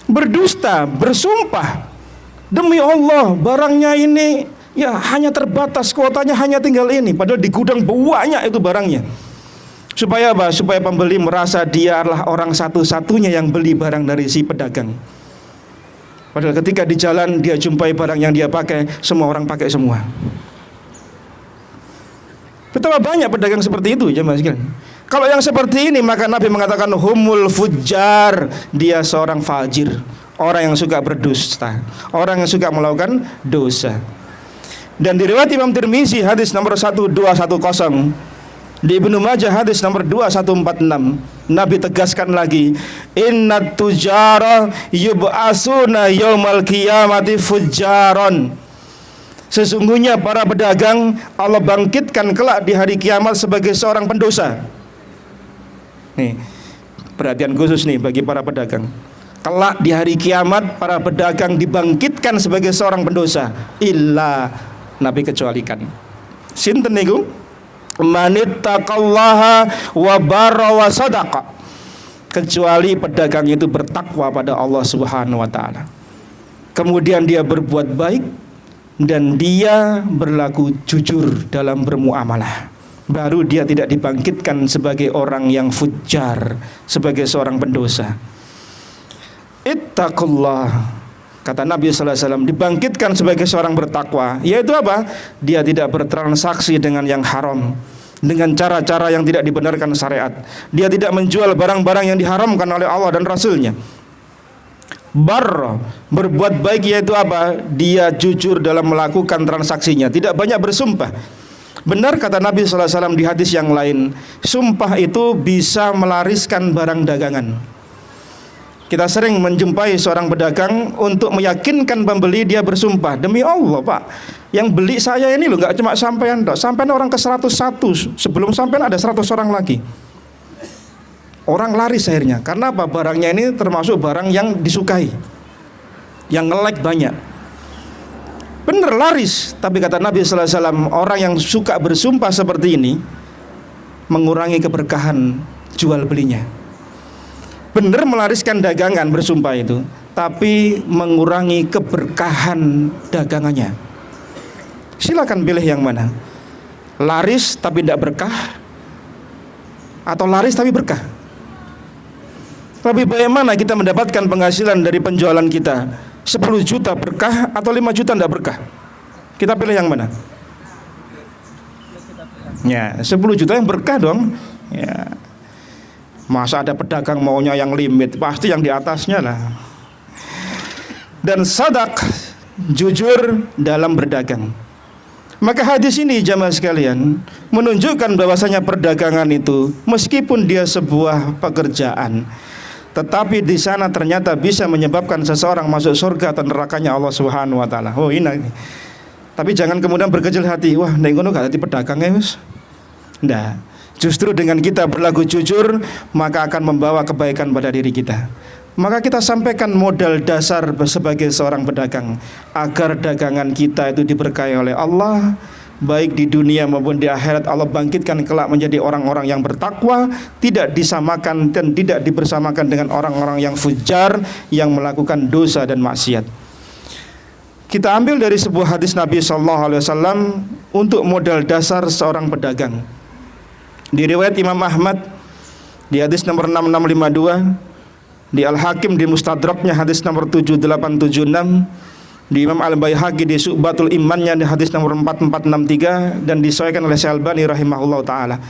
Berdusta, bersumpah, demi Allah barangnya ini ya hanya terbatas, kuotanya hanya tinggal ini, padahal di gudang banyak itu barangnya. Supaya apa? Supaya pembeli merasa dia adalah orang satu-satunya yang beli barang dari si pedagang. Padahal ketika di jalan dia jumpai barang yang dia pakai, semua orang pakai semua. Betapa banyak pedagang seperti itu, jemaah sekalian. Kalau yang seperti ini, maka Nabi mengatakan humul fujjar, dia seorang fajir, orang yang suka berdusta, orang yang suka melakukan dosa. Dan diriwayat Imam Tirmizi hadis nomor 1210, di Ibnu Majah hadis nomor 2146, Nabi tegaskan lagi, innat tujara yub'asuna yaumal qiyamati fujjaron. Sesungguhnya para pedagang Allah bangkitkan kelak di hari kiamat sebagai seorang pendosa. Nih, perhatian khusus nih bagi para pedagang. Kelak di hari kiamat para pedagang dibangkitkan sebagai seorang pendosa, illa, Nabi kecualikan. Sinten niku? Manittaqallaha wa barra wa sadaqa, kecuali pedagang itu bertakwa pada Allah Subhanahu wa taala, kemudian dia berbuat baik dan dia berlaku jujur dalam bermuamalah, baru dia tidak dibangkitkan sebagai orang yang fujjar, sebagai seorang pendosa. Ittaqullah, kata Nabi sallallahu alaihi wasallam, dibangkitkan sebagai seorang bertakwa, yaitu apa? Dia tidak bertransaksi dengan yang haram, dengan cara-cara yang tidak dibenarkan syariat. Dia tidak menjual barang-barang yang diharamkan oleh Allah dan Rasulnya. Bar, berbuat baik, yaitu apa? Dia jujur dalam melakukan transaksinya, tidak banyak bersumpah. Benar kata Nabi sallallahu alaihi wasallam di hadis yang lain, sumpah itu bisa melariskan barang dagangan. Kita sering menjumpai seorang pedagang untuk meyakinkan pembeli, dia bersumpah, demi Allah Pak, yang beli saya ini loh, gak cuma sampean, sampean orang ke 101, sebelum sampean ada 100 orang lagi. Orang laris akhirnya, karena apa? Barangnya ini termasuk barang yang disukai, yang nge-like banyak. Bener laris, tapi kata Nabi sallallahu alaihi wasallam, orang yang suka bersumpah seperti ini mengurangi keberkahan jual belinya. Benar melariskan dagangan bersumpah itu, tapi mengurangi keberkahan dagangannya. Silakan pilih yang mana, laris tapi tidak berkah, atau laris tapi berkah. Lebih baik mana kita mendapatkan penghasilan dari penjualan kita, 10 juta berkah atau 5 juta tidak berkah? Kita pilih yang mana? Ya, 10 juta yang berkah dong. Ya, masa ada pedagang maunya yang limit, pasti yang di atasnya lah. Dan sadak, jujur dalam berdagang. Maka hadis ini jamaah sekalian menunjukkan bahwasanya perdagangan itu meskipun dia sebuah pekerjaan, tetapi di sana ternyata bisa menyebabkan seseorang masuk surga atau nerakanya Allah Subhanahu wa taala. Oh ini. Tapi jangan kemudian berkecil hati, wah nek ngono gak dadi pedagangnya wis. Ndak. Justru dengan kita berlaku jujur, maka akan membawa kebaikan pada diri kita. Maka kita sampaikan modal dasar sebagai seorang pedagang, agar dagangan kita itu diberkahi oleh Allah, baik di dunia maupun di akhirat. Allah bangkitkan kelak menjadi orang-orang yang bertakwa, tidak disamakan dan tidak dibersamakan dengan orang-orang yang fujar, yang melakukan dosa dan maksiat. Kita ambil dari sebuah hadis Nabi SAW untuk modal dasar seorang pedagang. Di riwayat Imam Ahmad di hadis nomor 6652, di Al-Hakim di Mustadraknya hadis nomor 7876, di Imam Al-Baihaqi di Syu'batul Imannya di hadis nomor 4463, dan disahihkan oleh Syalbani rahimahullah taala.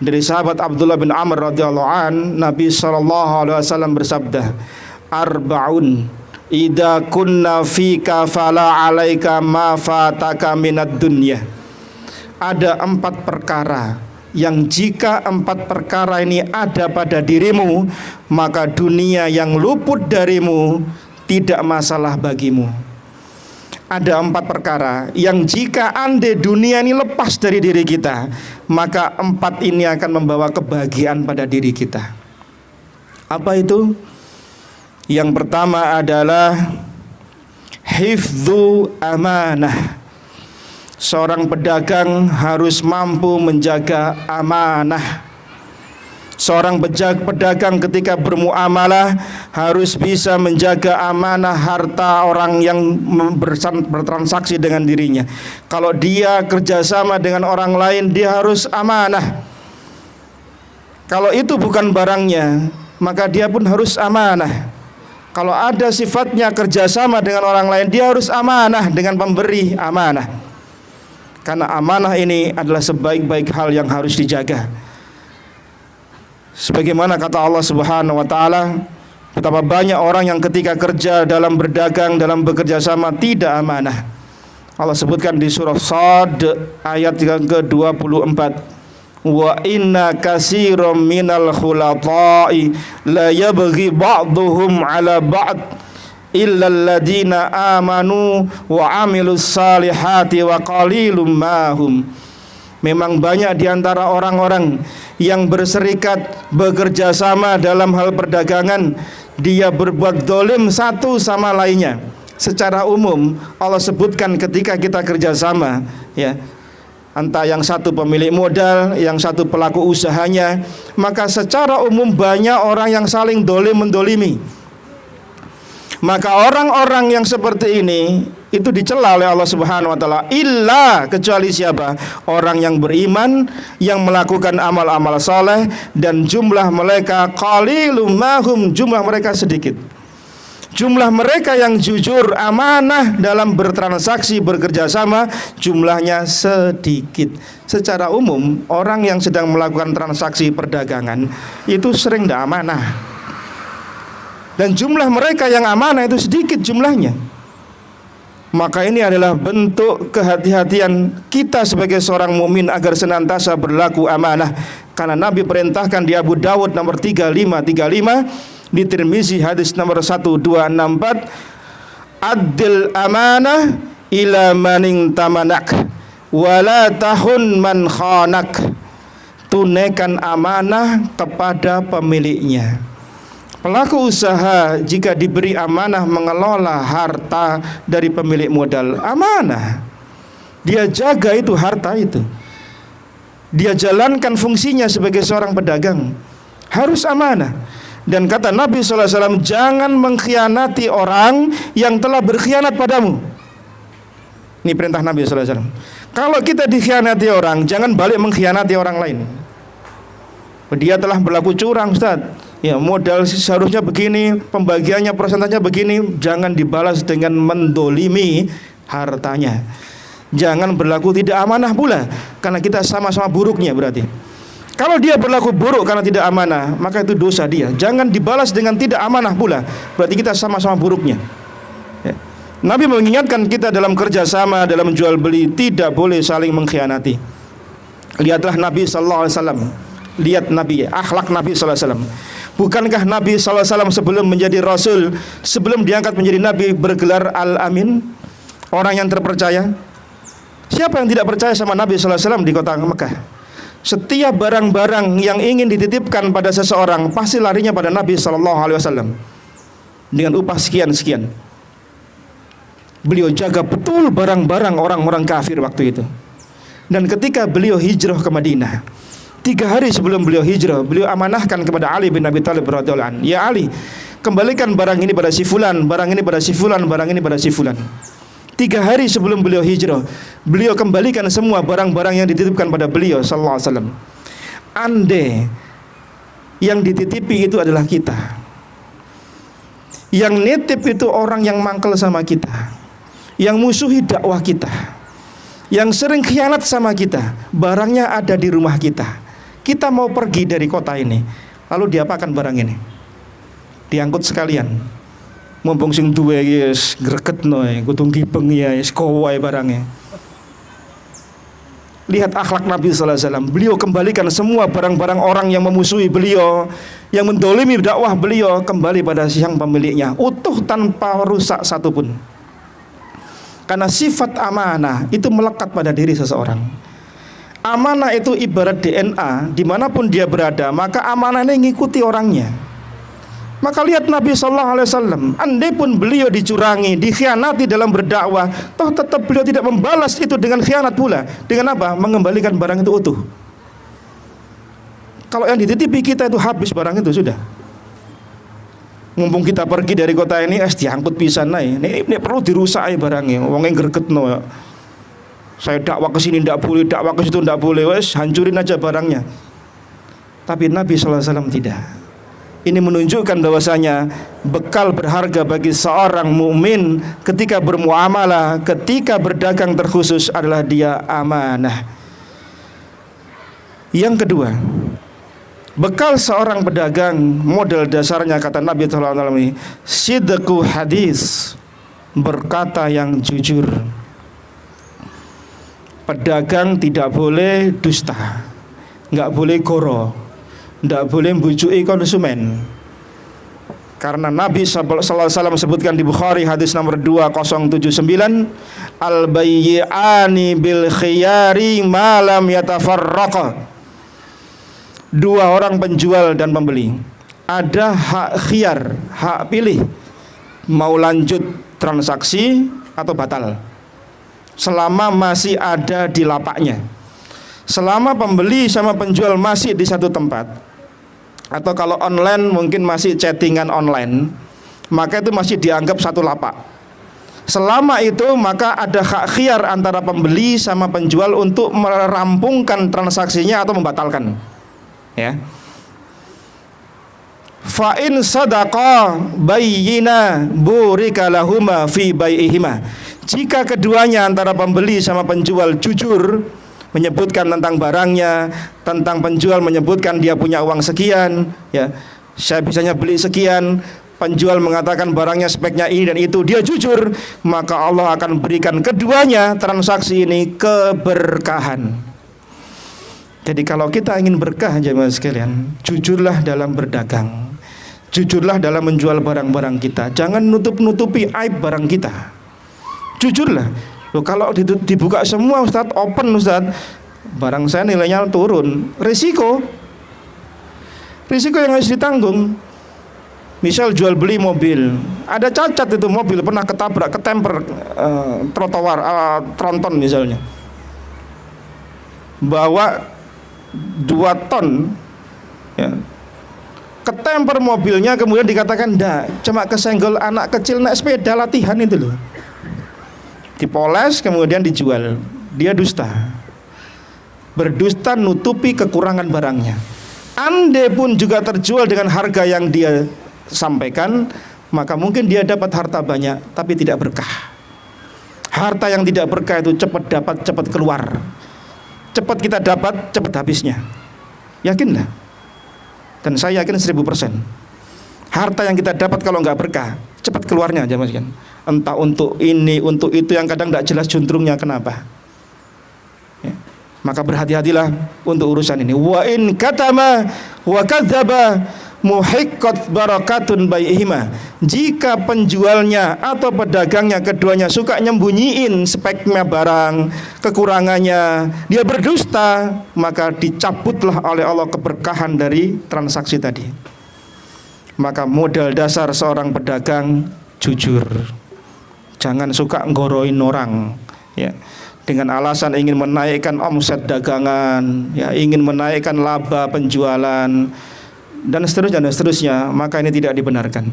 Dari sahabat Abdullah bin Amr radhiyallahu an, Nabi SAW bersabda, arba'un idza kunna fika fala alaika ma fataka minad dunya. Ada 4 perkara yang jika 4 perkara ini ada pada dirimu, maka dunia yang luput darimu tidak masalah bagimu. Ada 4 perkara yang jika andai dunia ini lepas dari diri kita, maka 4 ini akan membawa kebahagiaan pada diri kita. Apa itu? Yang pertama adalah hifdzu amanah, Seorang pedagang harus mampu menjaga amanah. Seorang pedagang ketika bermuamalah harus bisa menjaga amanah harta orang yang bertransaksi dengan dirinya. Kalau dia kerjasama dengan orang lain, dia harus amanah. Kalau itu bukan barangnya, maka dia pun harus amanah. Kalau ada sifatnya kerjasama dengan orang lain, dia harus amanah dengan pemberi amanah. Karena amanah ini adalah sebaik-baik hal yang harus dijaga. Sebagaimana kata Allah Subhanahu wa taala, betapa banyak orang yang ketika kerja dalam berdagang, dalam bekerja sama tidak amanah. Allah sebutkan di surah Shad ayat yang ke-24, wa inna katsiran minal khulata'i la yabghi ba'dhum 'ala ba'd illa alladziina amanu wa 'amilus salihati wa qalilum mahum. Memang banyak di antara orang-orang yang berserikat bekerja sama dalam hal perdagangan, dia berbuat dolim satu sama lainnya. Secara umum Allah sebutkan ketika kita kerjasama, ya, entah yang satu pemilik modal, yang satu pelaku usahanya, maka secara umum banyak orang yang saling dolim mendolimi. Maka orang-orang yang seperti ini itu dicela oleh Allah Subhanahu wa taala, illa, kecuali siapa? Orang yang beriman, yang melakukan amal-amal saleh, dan jumlah mereka qalilum mahum, jumlah mereka sedikit. Jumlah mereka yang jujur amanah dalam bertransaksi bekerja sama jumlahnya sedikit. Secara umum orang yang sedang melakukan transaksi perdagangan itu sering tidak amanah. Dan jumlah mereka yang amanah itu sedikit jumlahnya. Maka ini adalah bentuk kehati-hatian kita sebagai seorang mukmin agar senantiasa berlaku amanah. Karena Nabi perintahkan di Abu Dawud nomor 3535, di Tirmizi hadis nomor 1264, Addil amanah ila maning tamanak wala tahun man khanak. Tunaikan amanah kepada pemiliknya. Pelaku usaha jika diberi amanah mengelola harta dari pemilik modal, amanah, dia jaga itu harta itu, dia jalankan fungsinya sebagai seorang pedagang, harus amanah. Dan kata Nabi SAW, jangan mengkhianati orang yang telah berkhianat padamu. Ini perintah Nabi SAW. Kalau kita dikhianati orang, jangan balik mengkhianati orang lain. Dia telah berlaku curang, Ustaz, ya, modal seharusnya begini, pembagiannya persentasenya begini, jangan dibalas dengan mendolimi hartanya. Jangan berlaku tidak amanah pula, karena kita sama-sama buruknya berarti. Kalau dia berlaku buruk karena tidak amanah, maka itu dosa dia. Jangan dibalas dengan tidak amanah pula, berarti kita sama-sama buruknya, ya. Nabi mengingatkan kita dalam kerjasama, dalam jual beli, tidak boleh saling mengkhianati. Lihatlah Nabi SAW, lihat Nabi, akhlak Nabi SAW. Bukankah Nabi SAW sebelum menjadi Rasul, sebelum diangkat menjadi Nabi, bergelar Al-Amin, orang yang terpercaya? Siapa yang tidak percaya sama Nabi SAW di kota Mekah? Setiap barang-barang yang ingin dititipkan pada seseorang pasti larinya pada Nabi SAW dengan upah sekian-sekian. Beliau jaga betul barang-barang orang-orang kafir waktu itu. Dan ketika beliau hijrah ke Madinah, 3 hari sebelum beliau hijrah, beliau amanahkan kepada Ali bin Abi Thalib radhiyallahu anhu, ya Ali, kembalikan barang ini pada si fulan, barang ini pada si fulan, barang ini pada si fulan. 3 hari sebelum beliau hijrah, beliau kembalikan semua barang-barang yang dititipkan pada beliau sallallahu alaihi wasallam. Andai yang dititipi itu adalah kita, yang nitip itu orang yang mangkel sama kita, yang musuhi dakwah kita, yang sering khianat sama kita, barangnya ada di rumah kita. Kita mau pergi dari kota ini, lalu diapakan barang ini? Diangkut sekalian. Mumpung sing duwe wis gregetno kudu ngibeng ya wis kowe barangnya. Lihat akhlak Nabi sallallahu alaihi wasallam. Beliau kembalikan semua barang-barang orang yang memusuhi beliau, yang mendolimi dakwah beliau, kembali pada sang pemiliknya, utuh tanpa rusak satupun. Karena sifat amanah itu melekat pada diri seseorang. Amanah itu ibarat DNA, dimanapun dia berada, maka amanah ini ngikuti orangnya. Maka lihat Nabi sallallahu alaihi wasallam, andai pun beliau dicurangi, dikhianati dalam berdakwah, toh tetap beliau tidak membalas itu dengan khianat pula. Dengan apa? Mengembalikan barang itu utuh. Kalau yang dititipi kita itu habis barang itu sudah. Mumpung kita pergi dari kota ini, diangkut pisan naik. Ini perlu dirusak barangnya. Wong yang gregetno ya. Saya dakwah ke sini tidak boleh, dakwah ke situ tidak boleh, wes hancurin aja barangnya. Tapi Nabi sallallahu alaihi wasallam tidak. Ini menunjukkan bahwasanya bekal berharga bagi seorang mukmin ketika bermuamalah, ketika berdagang terkhusus adalah dia amanah. Yang kedua, bekal seorang pedagang model dasarnya kata Nabi sallallahu alaihi wasallam ini sidqu hadis, berkata yang jujur. Pedagang tidak boleh dusta, nggak boleh goro, tidak boleh membujuki konsumen. Karena Nabi sallallahu alaihi wasallam sebutkan di Bukhari hadis nomor 2079, al-bayyi'ani bil khiyari ma lam yatafarraqa. Dua orang penjual dan pembeli ada hak khiyar, hak pilih mau lanjut transaksi atau batal selama masih ada di lapaknya. Selama pembeli sama penjual masih di satu tempat, atau kalau online mungkin masih chattingan online, maka itu masih dianggap satu lapak. Selama itu maka ada hak khiyar antara pembeli sama penjual untuk merampungkan transaksinya atau membatalkan. Ya. Fa in sadaqa bayyina burika lahuma fi bai'ihima. Jika keduanya antara pembeli sama penjual jujur menyebutkan tentang barangnya, tentang penjual menyebutkan dia punya uang sekian, ya, saya bisanya beli sekian, penjual mengatakan barangnya speknya ini dan itu, dia jujur, maka Allah akan berikan keduanya transaksi ini keberkahan. Jadi kalau kita ingin berkah jemaah sekalian, jujurlah dalam berdagang, jujurlah dalam menjual barang-barang kita, jangan nutup-nutupi aib barang kita. Jujurlah. Loh, kalau dibuka semua Ustaz, open Ustaz, barang saya nilainya turun, risiko yang harus ditanggung. Misal jual beli mobil, ada cacat itu mobil pernah ketabrak, ketemper trotoar, tronton misalnya, bawa 2 ton, ya, ketemper mobilnya, kemudian dikatakan enggak, cuma kesenggol anak kecil naik sepeda latihan itu loh. Dipoles kemudian dijual. Dia dusta. Berdusta nutupi kekurangan barangnya. Andai pun juga terjual dengan harga yang dia sampaikan, maka mungkin dia dapat harta banyak tapi tidak berkah. Harta yang tidak berkah itu cepat dapat, cepat keluar. Cepat kita dapat, cepat habisnya. Yakinlah. Dan saya yakin 1000%. Harta yang kita dapat kalau nggak berkah, cepat keluarnya aja mas kan. Entah untuk ini, untuk itu yang kadang tidak jelas juntrungnya kenapa. Ya. Maka berhati-hatilah untuk urusan ini. Wa in katama wa kadzaba muhiqqat barakatun bai'ihima. Jika penjualnya atau pedagangnya keduanya suka nyembunyiin speknya barang, kekurangannya, dia berdusta, maka dicabutlah oleh Allah keberkahan dari transaksi tadi. Maka modal dasar seorang pedagang jujur. Jangan suka nggoroin orang, ya, dengan alasan ingin menaikkan omset dagangan, ya, ingin menaikkan laba penjualan dan seterusnya, maka ini tidak dibenarkan.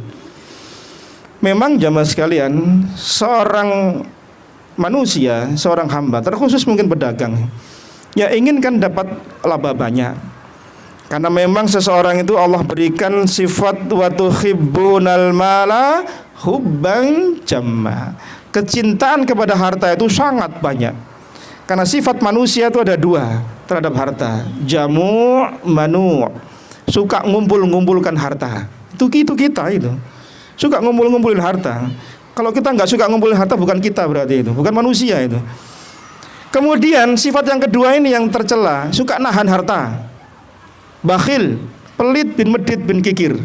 Memang jamaah sekalian, seorang manusia, seorang hamba, terkhusus mungkin pedagang, ya inginkan dapat laba banyak. Karena memang seseorang itu Allah berikan sifat wa tuhibbunal mala hubban jamma. Kecintaan kepada harta itu sangat banyak. Karena sifat manusia itu ada 2 terhadap harta. Jamu' manu'. Suka ngumpul-ngumpulkan harta. Itu kita itu. Suka ngumpul-ngumpulin harta. Kalau kita enggak suka ngumpulin harta, bukan kita berarti itu, bukan manusia itu. Kemudian sifat yang kedua ini yang tercela, suka nahan harta. Bakhil, pelit bin medit bin kikir.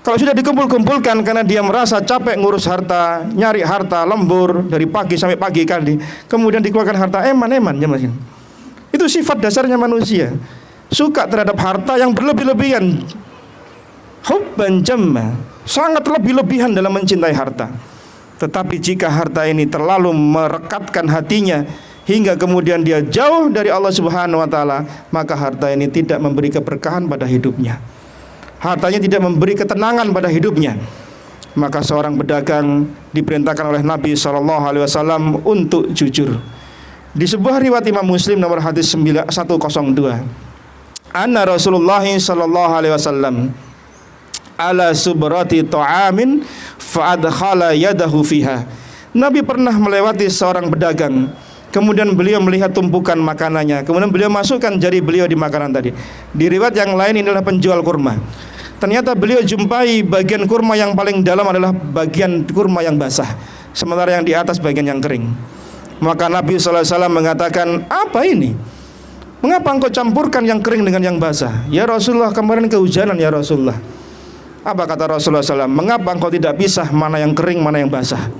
Kalau sudah dikumpul-kumpulkan karena dia merasa capek ngurus harta, nyari harta lembur dari pagi sampai pagi kali, kemudian dikeluarkan harta eman-eman ya Mas. Itu sifat dasarnya manusia. Suka terhadap harta yang berlebih-lebihan. hubban jamma, sangat lebih-lebihan dalam mencintai harta. Tetapi jika harta ini terlalu merekatkan hatinya hingga kemudian dia jauh dari Allah Subhanahu wa taala, maka harta ini tidak memberi keberkahan pada hidupnya. Hartanya tidak memberi ketenangan pada hidupnya. Maka seorang pedagang diperintahkan oleh Nabi SAW untuk jujur. Di sebuah riwayat Imam Muslim nomor hadis 102, anna Rasulullah SAW ala subrati ta'amin fa'adkhala yadahu fiha. Nabi pernah melewati seorang pedagang, kemudian beliau melihat tumpukan makanannya, kemudian beliau masukkan jari beliau di makanan tadi. Di riwayat yang lain inilah penjual kurma. Ternyata beliau jumpai bagian kurma yang paling dalam adalah bagian kurma yang basah, sementara yang di atas bagian yang kering. Maka Nabi SAW mengatakan, apa ini? Mengapa engkau campurkan yang kering dengan yang basah? Ya Rasulullah, kemarin kehujanan ya Rasulullah. Apa kata Rasulullah SAW? Mengapa engkau tidak pisah mana yang kering, mana yang basah?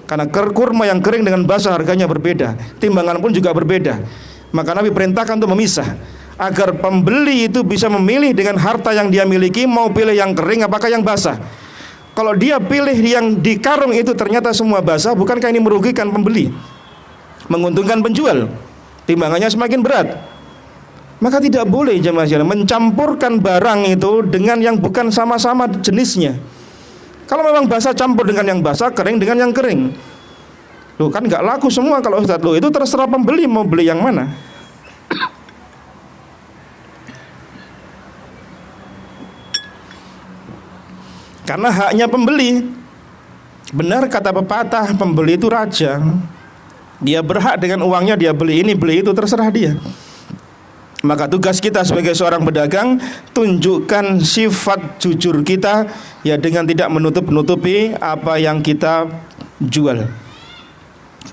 Karena kurma yang kering dengan basah harganya berbeda, timbangan pun juga berbeda. Maka Nabi perintahkan untuk memisah, agar pembeli itu bisa memilih dengan harta yang dia miliki, mau pilih yang kering apakah yang basah. Kalau dia pilih yang di karung itu ternyata semua basah, bukankah ini merugikan pembeli, menguntungkan penjual, timbangannya semakin berat. Maka tidak boleh jemaah sekalian mencampurkan barang itu dengan yang bukan sama-sama jenisnya. Kalau memang basah campur dengan yang basah, kering dengan yang kering. Loh kan nggak laku semua kalau Ustaz. Loh itu terserah pembeli mau beli yang mana. Karena haknya pembeli. Benar kata pepatah, pembeli itu raja. Dia berhak dengan uangnya dia beli ini beli itu, terserah dia. Maka tugas kita sebagai seorang pedagang, tunjukkan sifat jujur kita ya dengan tidak menutup-nutupi apa yang kita jual.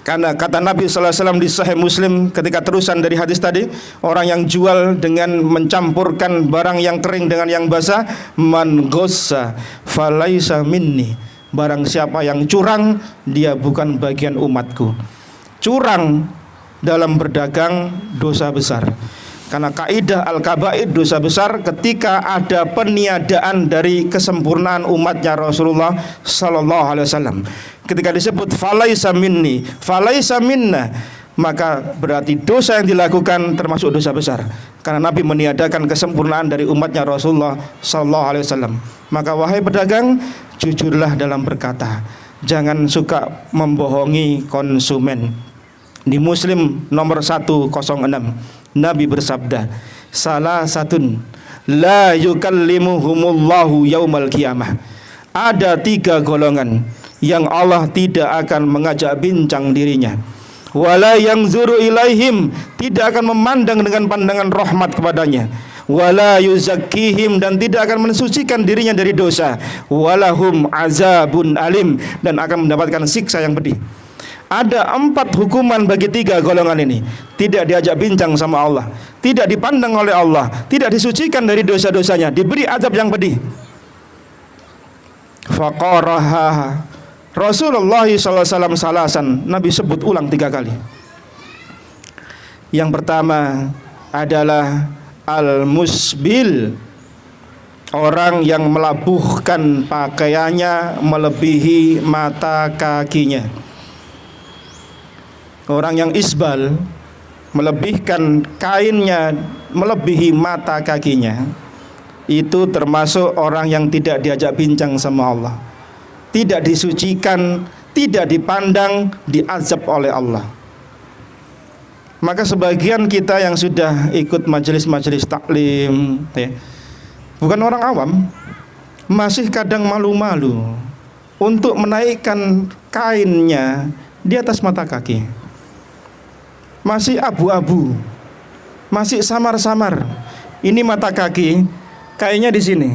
Karena kata Nabi SAW di Sahih Muslim ketika terusan dari hadis tadi, orang yang jual dengan mencampurkan barang yang kering dengan yang basah, man ghossa falaisa minni, barang siapa yang curang dia bukan bagian umatku. Curang dalam berdagang dosa besar. Karena kaidah al-kabair dosa besar ketika ada peniadaan dari kesempurnaan umatnya Rasulullah sallallahu alaihi wasallam. Ketika disebut falaisa minni, falaisa minna, maka berarti dosa yang dilakukan termasuk dosa besar. Karena Nabi meniadakan kesempurnaan dari umatnya Rasulullah sallallahu alaihi wasallam. Maka wahai pedagang, jujurlah dalam berkata. Jangan suka membohongi konsumen. Di Muslim nomor 106 Nabi bersabda, salah satun la yukallimuhumullahu yaumal qiyamah. Ada 3 golongan yang Allah tidak akan mengajak bincang dirinya. Wala yanzuru ilaihim, tidak akan memandang dengan pandangan rahmat kepadanya. Wala yuzakkihim, dan tidak akan mensucikan dirinya dari dosa. Walahum azabun alim, dan akan mendapatkan siksa yang pedih. Ada 4 hukuman bagi 3 golongan ini. Tidak diajak bincang sama Allah, tidak dipandang oleh Allah, tidak disucikan dari dosa-dosanya, diberi azab yang pedih. Faqaraha Rasulullah SAW salasan, Nabi sebut ulang 3 kali. Yang pertama adalah al-musbil, orang yang melabuhkan pakaiannya melebihi mata kakinya. Orang yang isbal, melebihkan kainnya melebihi mata kakinya, itu termasuk orang yang tidak diajak bincang sama Allah, tidak disucikan, tidak dipandang, diazab oleh Allah. Maka sebagian kita yang sudah ikut majelis-majelis taklim ya, bukan orang awam, masih kadang malu-malu untuk menaikkan kainnya di atas mata kaki. Masih abu-abu, masih samar-samar. Ini mata kaki, kainnya di sini.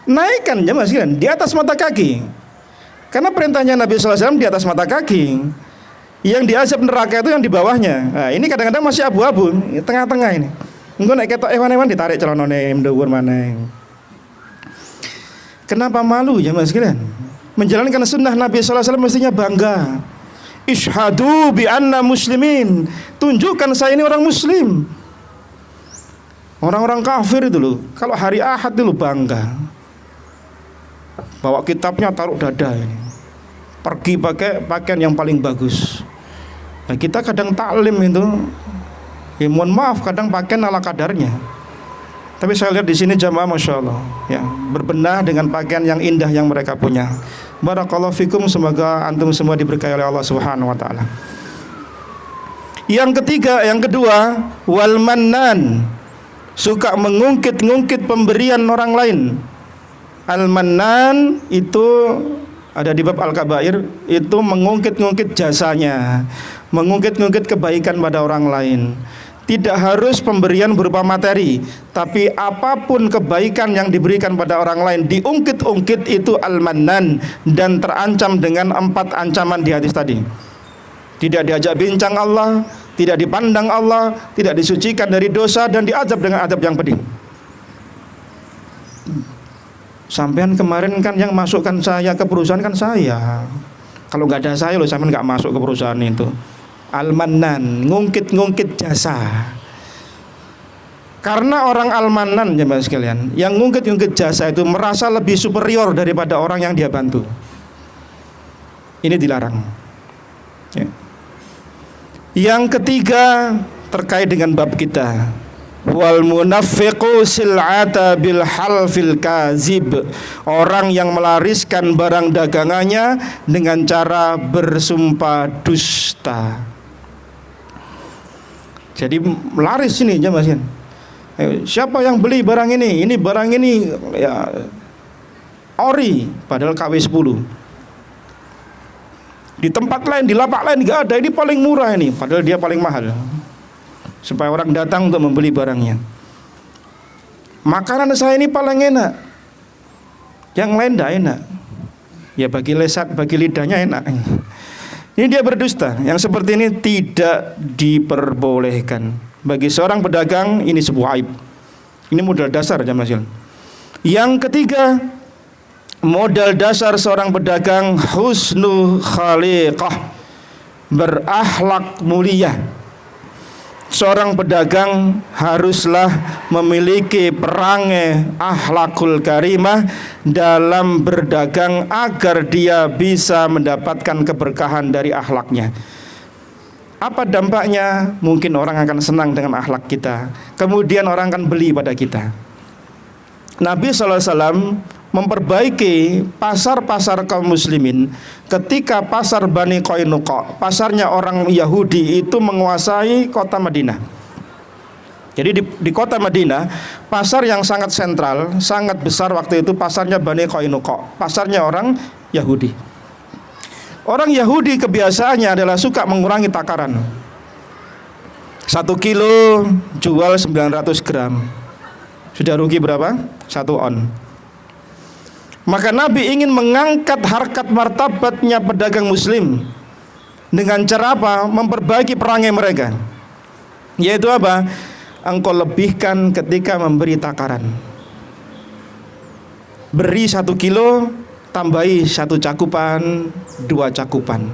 Naikkan jemaah sekalian di atas mata kaki. Karena perintahnya Nabi SAW di atas mata kaki. Yang diazab neraka itu yang di bawahnya. Nah, ini kadang-kadang masih abu-abu, tengah-tengah ini. Engko nek ketok ewan-ewan ditarik celanane mendhuwur maneh. Kenapa malu jemaah sekalian? Menjalankan sunnah Nabi SAW mestinya bangga. Ishhadu bi anna muslimin, tunjukkan saya ini orang muslim. Orang-orang kafir itu loh, kalau hari Ahad itu loh bangga, bawa kitabnya taruh dada ini, pergi pakai pakaian yang paling bagus. Nah, kita kadang taklim itu, ya mohon maaf kadang pakaian ala kadarnya. Tapi saya lihat di sini jamaah masya Allah, ya berbenah dengan pakaian yang indah yang mereka punya. Barakallahu fikum, semoga antum semua diberkahi oleh Allah Subhanahu wa taala. Yang kedua, wal mannan, suka mengungkit-ungkit pemberian orang lain. Al-mannan itu ada di bab Al-Kabair, itu mengungkit-ungkit jasanya, mengungkit-ungkit kebaikan pada orang lain. Tidak harus pemberian berupa materi, tapi apapun kebaikan yang diberikan pada orang lain diungkit-ungkit, itu al-mannan, dan terancam dengan 4 ancaman di hadis tadi. Tidak diajak bincang Allah, tidak dipandang Allah, tidak disucikan dari dosa, dan diazab dengan azab yang pedih. Sampean kemarin kan yang masukkan saya ke perusahaan kan saya. Kalau nggak ada saya loh, sampean nggak masuk ke perusahaan itu. Al-mannan, ngungkit-ngungkit jasa. Karena orang al-mannan, jemaah sekalian, yang ngungkit-ngungkit jasa itu merasa lebih superior daripada orang yang dia bantu. Ini dilarang, ya. Yang ketiga terkait dengan bab kita, wal munafiqu sil'ata bil halfil kazib, orang yang melariskan barang dagangannya dengan cara bersumpah dusta. Jadi laris ini jemaah sekalian. Siapa yang beli barang ini? Ini barang ini ya ori, padahal KW 10. Di tempat lain, di lapak lain enggak ada, ini paling murah ini, padahal dia paling mahal. Supaya orang datang untuk membeli barangnya. Makanan saya ini paling enak, yang lain tidak enak. Ya bagi lesat, bagi lidahnya enak. Ini dia berdusta. Yang seperti ini tidak diperbolehkan. Bagi seorang pedagang ini sebuah aib. Ini modal dasar jamaah sekalian. Yang ketiga, modal dasar seorang pedagang husnul khaliqah, berakhlak mulia. Seorang pedagang haruslah memiliki perangai akhlakul karimah dalam berdagang agar dia bisa mendapatkan keberkahan dari akhlaknya. Apa dampaknya? Mungkin orang akan senang dengan akhlak kita, kemudian orang akan beli pada kita. Nabi SAW memperbaiki pasar-pasar kaum muslimin ketika pasar Bani Qainuqa, pasarnya orang Yahudi itu menguasai kota Madinah. Jadi di kota Madinah, pasar yang sangat sentral, sangat besar waktu itu pasarnya Bani Qainuqa, pasarnya orang Yahudi. Orang Yahudi kebiasaannya adalah suka mengurangi takaran. 1 kilo jual 900 gram. Sudah rugi berapa? 1 on. Maka Nabi ingin mengangkat harkat martabatnya pedagang muslim dengan cara apa? Memperbaiki perangai mereka. Yaitu apa? Engkau lebihkan ketika memberi takaran. Beri 1 kilo, tambahi 1 cakupan, 2 cakupan.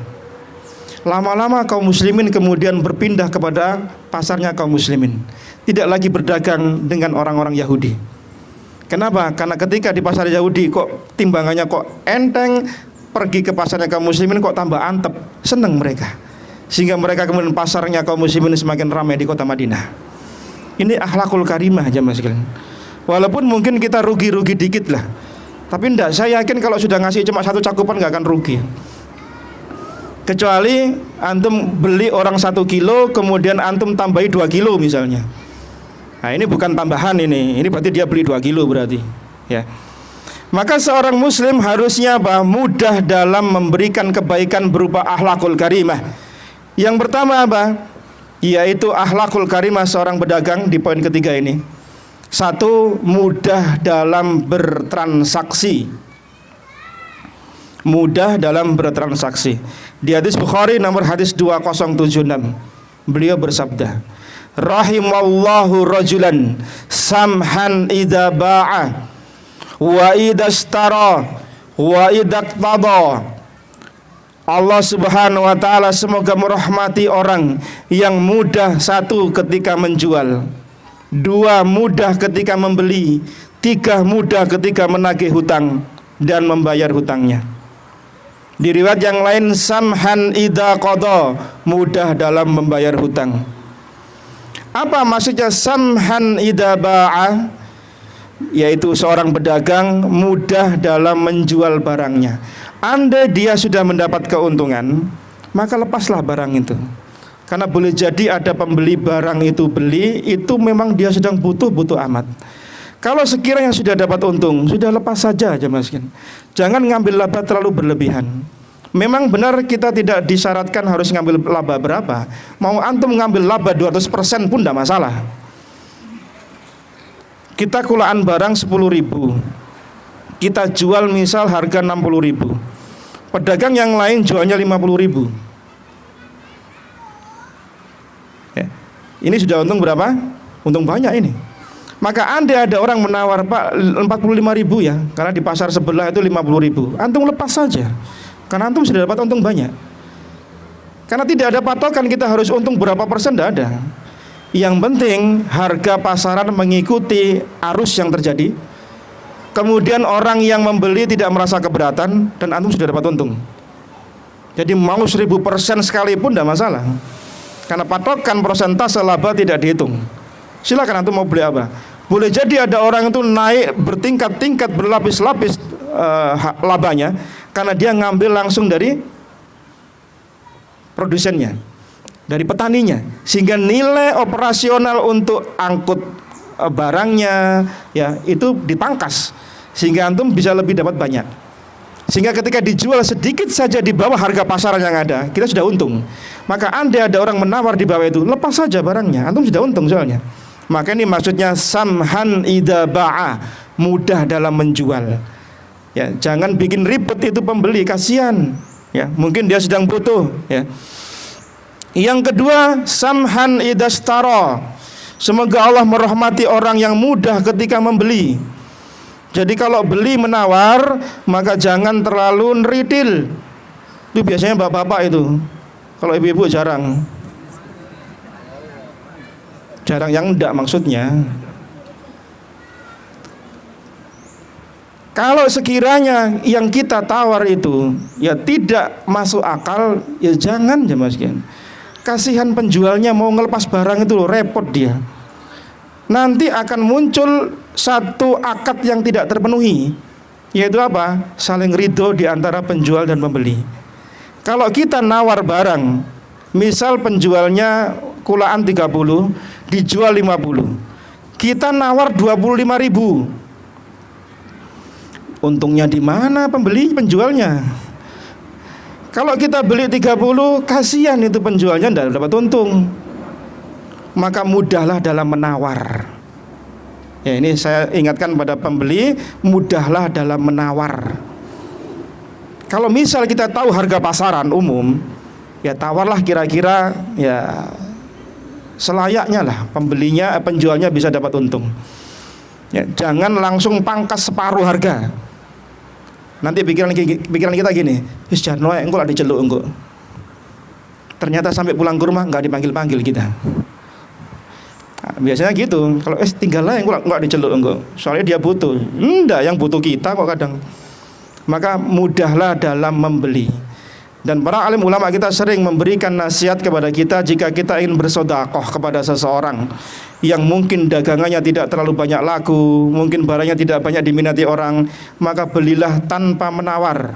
Lama-lama kaum muslimin kemudian berpindah kepada pasarnya kaum muslimin. Tidak lagi berdagang dengan orang-orang Yahudi. Kenapa? Karena ketika di pasar Yahudi kok timbangannya kok enteng, pergi ke pasarnya kaum muslimin kok tambah antep, senang mereka. Sehingga mereka kemudian pasarnya kaum muslimin semakin ramai di kota Madinah. Ini akhlakul karimah jamaah sekalian. Walaupun mungkin kita rugi-rugi dikit lah, tapi enggak, saya yakin kalau sudah ngasih cuma 1 cakupan enggak akan rugi. Kecuali antum beli orang 1 kilo, kemudian antum tambahi 2 kilo misalnya. Nah ini bukan tambahan ini berarti dia beli 2 kilo berarti, ya. Maka seorang muslim harusnya apa? Mudah dalam memberikan kebaikan berupa akhlakul karimah. Yang pertama apa? Yaitu akhlakul karimah seorang pedagang di poin ketiga ini. 1, mudah dalam bertransaksi. Mudah dalam bertransaksi. Di hadis Bukhari nomor hadis 2076, beliau bersabda, rahimallahu rajulan samhan idza ba'a wa idza ishtara wa idza iqtada. Allah Subhanahu wa taala semoga merahmati orang yang mudah 1 ketika menjual, 2 mudah ketika membeli, 3 mudah ketika menagih hutang dan membayar hutangnya. Di riwayat yang lain, samhan idza qada, mudah dalam membayar hutang. Apa maksudnya samhan idza ba'a? Yaitu seorang pedagang mudah dalam menjual barangnya. Andai dia sudah mendapat keuntungan, maka lepaslah barang itu. Karena boleh jadi ada pembeli barang itu beli, itu memang dia sedang butuh amat. Kalau sekiranya sudah dapat untung, sudah lepas saja jemaah sekalian. Jangan ngambil laba terlalu berlebihan. Memang benar kita tidak disyaratkan harus ngambil laba berapa. Mau antum ngambil laba 200% pun tidak masalah. Kita kulaan barang 10.000, kita jual misal harga 60.000. Pedagang yang lain jualnya 50.000. Ini sudah untung berapa? Untung banyak ini. Maka andai ada orang menawar, Pak, 45.000 ya, karena di pasar sebelah itu 50.000. Antum lepas saja, karena antum sudah dapat untung banyak. Karena tidak ada patokan kita harus untung berapa persen, tidak ada. Yang penting harga pasaran mengikuti arus yang terjadi. Kemudian orang yang membeli tidak merasa keberatan dan antum sudah dapat untung. Jadi mau 1000% sekalipun tidak masalah. Karena patokan persentase laba tidak dihitung. Silakan antum mau beli apa. Boleh jadi ada orang itu naik bertingkat-tingkat, berlapis-lapis labanya, karena dia ngambil langsung dari produsennya, dari petaninya, sehingga nilai operasional untuk angkut barangnya ya itu dipangkas, sehingga antum bisa lebih dapat banyak. Sehingga ketika dijual sedikit saja di bawah harga pasaran yang ada, kita sudah untung. Maka andai ada orang menawar di bawah itu, lepas saja barangnya, antum sudah untung soalnya. Maka ini maksudnya samhan idza ba'a, mudah dalam menjual. Ya, jangan bikin ribet itu pembeli, kasihan. Ya, mungkin dia sedang butuh. Ya. Yang kedua, samhan idza ishtara. Semoga Allah merahmati orang yang mudah ketika membeli. Jadi kalau beli menawar, maka jangan terlalu neritil. Itu biasanya bapak-bapak itu. Kalau ibu-ibu jarang. Jarang yang enggak maksudnya. Kalau sekiranya yang kita tawar itu ya tidak masuk akal, ya jangan jemaah sekalian. Kasihan penjualnya mau ngelepas barang itu loh, repot dia. Nanti akan muncul satu akad yang tidak terpenuhi, yaitu apa? Saling ridho di antara penjual dan pembeli. Kalau kita nawar barang, misal penjualnya kulaan 30, dijual 50, kita nawar 25.000. Untungnya di mana pembeli penjualnya? Kalau kita beli 30, kasihan itu penjualnya tidak dapat untung. Maka mudahlah dalam menawar. Ya, ini saya ingatkan pada pembeli, mudahlah dalam menawar. Kalau misal kita tahu harga pasaran umum, ya tawarlah kira-kira ya selayaknya lah, penjualnya bisa dapat untung. Ya, jangan langsung pangkas separuh harga. Nanti pikiran kita gini, wis jan noe engko lak diceluk engko. Ternyata sampai pulang ke rumah enggak dipanggil-panggil kita. Nah, biasanya gitu. Kalau tinggal lah engko enggak diceluk engko. Soalnya dia butuh. Enggak, yang butuh kita kok kadang. Maka mudahlah dalam membeli. Dan para alim ulama kita sering memberikan nasihat kepada kita jika kita ingin bersedekah kepada seseorang yang mungkin dagangannya tidak terlalu banyak laku, mungkin barangnya tidak banyak diminati orang, maka belilah tanpa menawar.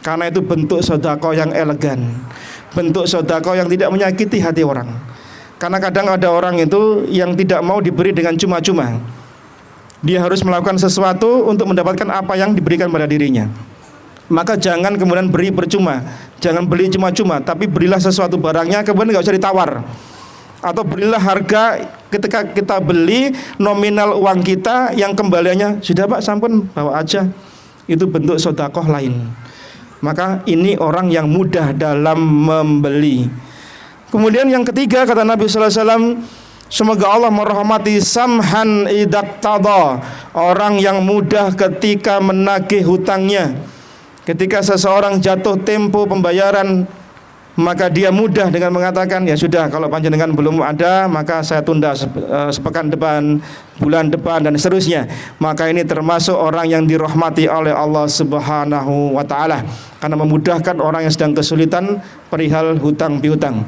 Karena itu bentuk sedekah yang elegan, bentuk sedekah yang tidak menyakiti hati orang. Karena kadang ada orang itu yang tidak mau diberi dengan cuma-cuma. Dia harus melakukan sesuatu untuk mendapatkan apa yang diberikan pada dirinya. Maka jangan kemudian beri percuma, jangan beli cuma-cuma, tapi berilah sesuatu barangnya kemudian nggak usah ditawar. Atau berilah harga ketika kita beli nominal uang kita, yang kembaliannya sudah Pak sampun bawa aja. Itu bentuk sedekah lain. Maka ini orang yang mudah dalam membeli. Kemudian yang ketiga kata Nabi sallallahu alaihi wasallam, semoga Allah merahmati samhan idaqtada, orang yang mudah ketika menagih hutangnya. Ketika seseorang jatuh tempo pembayaran, maka dia mudah dengan mengatakan, ya sudah, kalau panjenengan belum ada maka saya tunda sepekan depan, bulan depan, dan seterusnya. Maka ini termasuk orang yang dirahmati oleh Allah Subhanahu wa ta'ala, karena memudahkan orang yang sedang kesulitan perihal hutang piutang.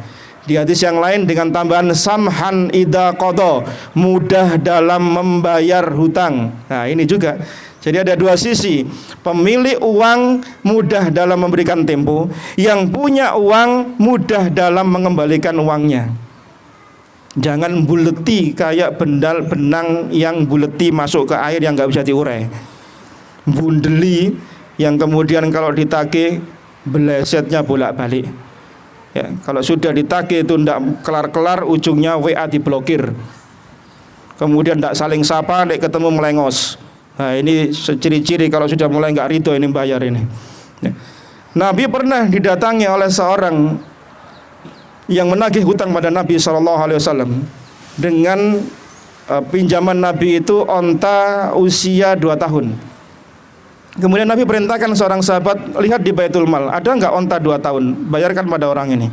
Di hadis yang lain dengan tambahan samhan idza qada, mudah dalam membayar hutang. Nah ini juga, jadi ada dua sisi. Pemilik uang mudah dalam memberikan tempo, yang punya uang mudah dalam mengembalikan uangnya. Jangan buleti kayak benang yang buleti masuk ke air yang nggak bisa diurai. Bundeli yang kemudian kalau ditagih belesetnya bolak-balik. Ya, kalau sudah ditagih itu tidak kelar-kelar, ujungnya WA diblokir. Kemudian tidak saling sapa, nek ketemu melengos. Nah ini ciri-ciri kalau sudah mulai nggak ridho ini bayar ini. Ya. Nabi pernah didatangi oleh seorang yang menagih hutang pada Nabi SAW dengan pinjaman Nabi itu onta usia 2 tahun. Kemudian Nabi perintahkan seorang sahabat, lihat di Baitul Mal, ada nggak onta 2 tahun, bayarkan pada orang ini.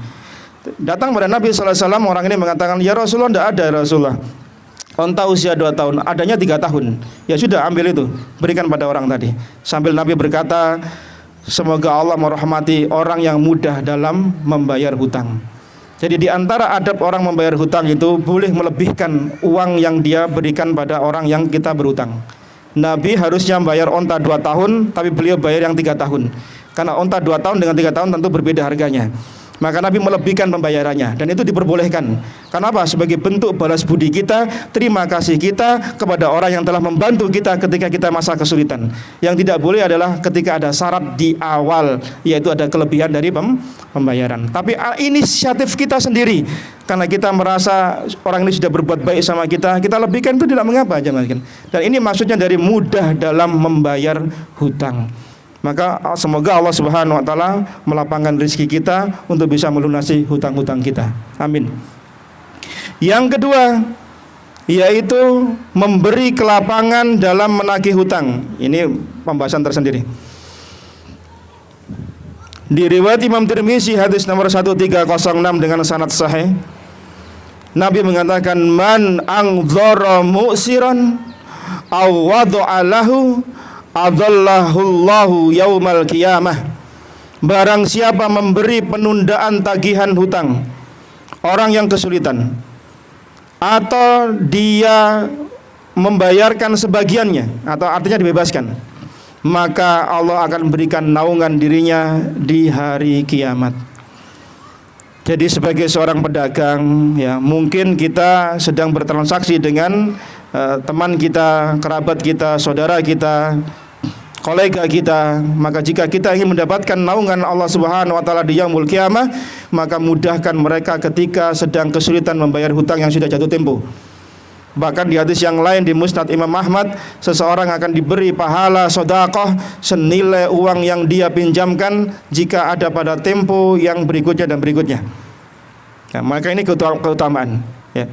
Datang pada Nabi SAW, orang ini mengatakan, ya Rasulullah, tidak ada ya Rasulullah, onta usia 2 tahun, adanya 3 tahun. Ya sudah, ambil itu, berikan pada orang tadi. Sambil Nabi berkata, semoga Allah merahmati orang yang mudah dalam membayar hutang. Jadi di antara adab orang membayar hutang itu boleh melebihkan uang yang dia berikan pada orang yang kita berhutang. Nabi harusnya bayar onta 2 tahun, tapi beliau bayar yang 3 tahun. Karena onta 2 tahun dengan 3 tahun tentu berbeda harganya. Maka Nabi melebihkan pembayarannya, dan itu diperbolehkan. Kenapa? Sebagai bentuk balas budi kita, terima kasih kita kepada orang yang telah membantu kita ketika kita masa kesulitan. Yang tidak boleh adalah ketika ada syarat di awal, yaitu ada kelebihan dari pembayaran. Tapi inisiatif kita sendiri, karena kita merasa orang ini sudah berbuat baik sama kita, kita lebihkan, itu tidak mengapa aja. Dan ini maksudnya dari mudah dalam membayar hutang. Maka semoga Allah Subhanahu wa ta'ala melapangkan rezeki kita untuk bisa melunasi hutang-hutang kita. Amin. Yang kedua, yaitu memberi kelapangan dalam menagih hutang. Ini pembahasan tersendiri. Di riwayat Imam Tirmizi hadis nomor 1306 dengan sanad sahih, Nabi mengatakan, man angdzara mu'siran aw wada'a lahu adzallahullahu yaumal qiyamah. Barang siapa memberi penundaan tagihan hutang orang yang kesulitan, atau dia membayarkan sebagiannya, atau artinya dibebaskan, maka Allah akan berikan naungan dirinya di hari kiamat. Jadi sebagai seorang pedagang, ya mungkin kita sedang bertransaksi dengan teman kita, kerabat kita, saudara kita, kolega kita. Maka jika kita ingin mendapatkan naungan Allah Subhanahu wa ta'ala di yaumul qiyamah, maka mudahkan mereka ketika sedang kesulitan membayar hutang yang sudah jatuh tempo. Bahkan di hadis yang lain di Musnad Imam Ahmad, seseorang akan diberi pahala sedekah senilai uang yang dia pinjamkan jika ada pada tempo yang berikutnya dan berikutnya. Ya, maka ini keutamaan, ya.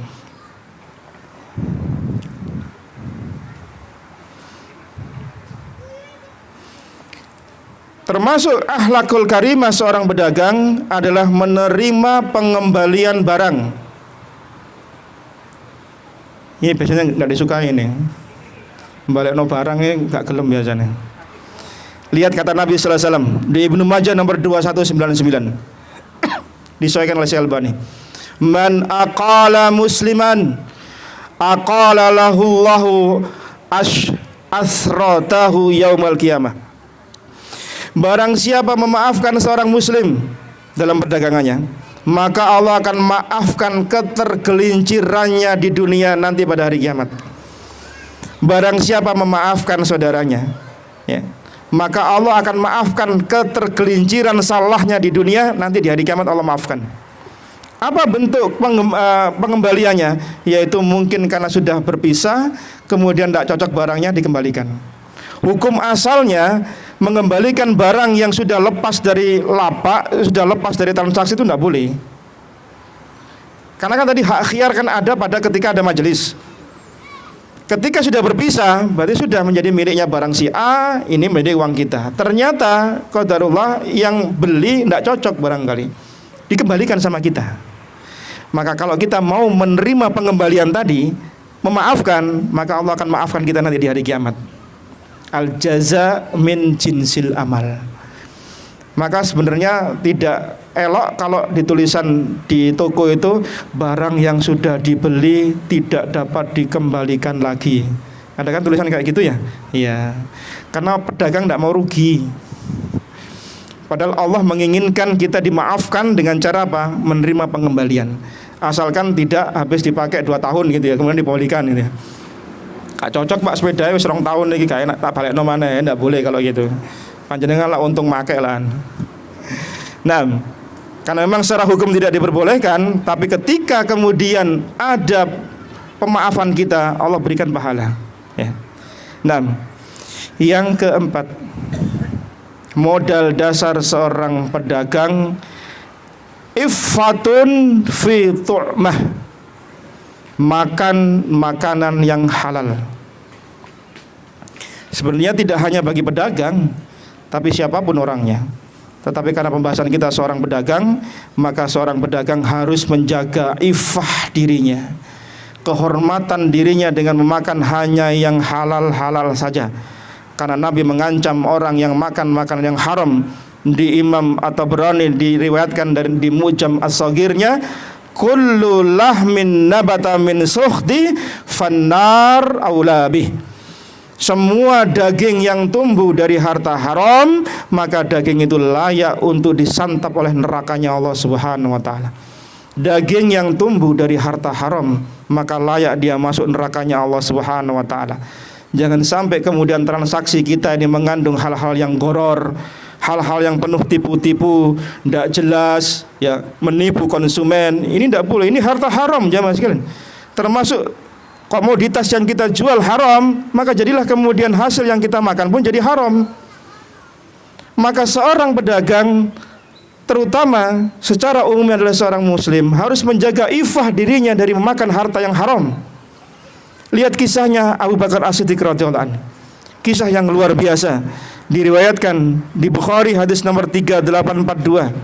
Termasuk akhlakul karimah seorang pedagang adalah menerima pengembalian barang. Ini biasanya nggak disukai ini. Balikno barang ini nggak gelem biasanya. Lihat kata Nabi sallallahu alaihi wasallam di Ibnu Majah nomor 2199. Disesuaikan oleh Syekh Albani. Man aqala musliman aqala lahu Allahu asratahu yaumal qiyamah. Barang siapa memaafkan seorang muslim dalam perdagangannya, maka Allah akan maafkan ketergelincirannya di dunia nanti pada hari kiamat. Barang siapa memaafkan saudaranya, ya, maka Allah akan maafkan ketergelinciran salahnya di dunia, nanti di hari kiamat Allah maafkan. Apa bentuk pengembaliannya? Yaitu mungkin karena sudah berpisah, kemudian tidak cocok barangnya, dikembalikan. Hukum asalnya mengembalikan barang yang sudah lepas dari lapak, sudah lepas dari transaksi itu tidak boleh. Karena kan tadi hak khiyar kan ada pada ketika ada majelis. Ketika sudah berpisah, berarti sudah menjadi miliknya barang si A, ini milik uang kita. Ternyata qadarullah yang beli tidak cocok barangkali. dikembalikan sama kita. Maka kalau kita mau menerima pengembalian tadi, memaafkan, maka Allah akan maafkan kita nanti di hari kiamat. Al jaza min jinsil amal. Maka sebenarnya tidak elok kalau ditulisan di toko itu barang yang sudah dibeli tidak dapat dikembalikan lagi. Ada kan tulisan kayak gitu ya? Iya. Karena pedagang tidak mau rugi. Padahal Allah menginginkan kita dimaafkan dengan cara apa? Menerima pengembalian. Asalkan tidak habis dipakai 2 tahun gitu ya, kemudian dipulihkan gitu ya. Gak cocok Pak sepeda wis 2 tahun lagi gak enak tak balekno maneh, ndak boleh kalau gitu. Panjenengan lah untung make lah. Nah, karena memang secara hukum tidak diperbolehkan, tapi ketika kemudian ada pemaafan kita, Allah berikan pahala. Ya. Nah, yang keempat, modal dasar seorang pedagang iffatun fi tu'mah, makan makanan yang halal. Sebenarnya tidak hanya bagi pedagang, tapi siapapun orangnya. Tetapi karena pembahasan kita seorang pedagang, maka seorang pedagang harus menjaga iffah dirinya, kehormatan dirinya dengan memakan hanya yang halal-halal saja. Karena Nabi mengancam orang yang makan makanan yang haram. Di Imam At-Tabrani diriwayatkan dari di Mujam As-Saghirnya, kullu lahmin nabata min sukhdi fannar aula bih. Semua daging yang tumbuh dari harta haram, maka daging itu layak untuk disantap oleh nerakanya Allah Subhanahu wa taala. Daging yang tumbuh dari harta haram, maka layak dia masuk nerakanya Allah Subhanahu wa taala. Jangan sampai kemudian transaksi kita ini mengandung hal-hal yang goror, hal-hal yang penuh tipu-tipu, tidak jelas, ya, menipu konsumen. Ini tidak boleh. Ini harta haram jamaah sekalian. Termasuk komoditas yang kita jual haram, maka jadilah kemudian hasil yang kita makan pun jadi haram. Maka seorang pedagang, terutama secara umumnya adalah seorang muslim, harus menjaga iffah dirinya dari memakan harta yang haram. Lihat kisahnya Abu Bakar As-Siddiq radhiyallahu anhu. Kisah yang luar biasa, diriwayatkan di Bukhari hadis nomor 3842.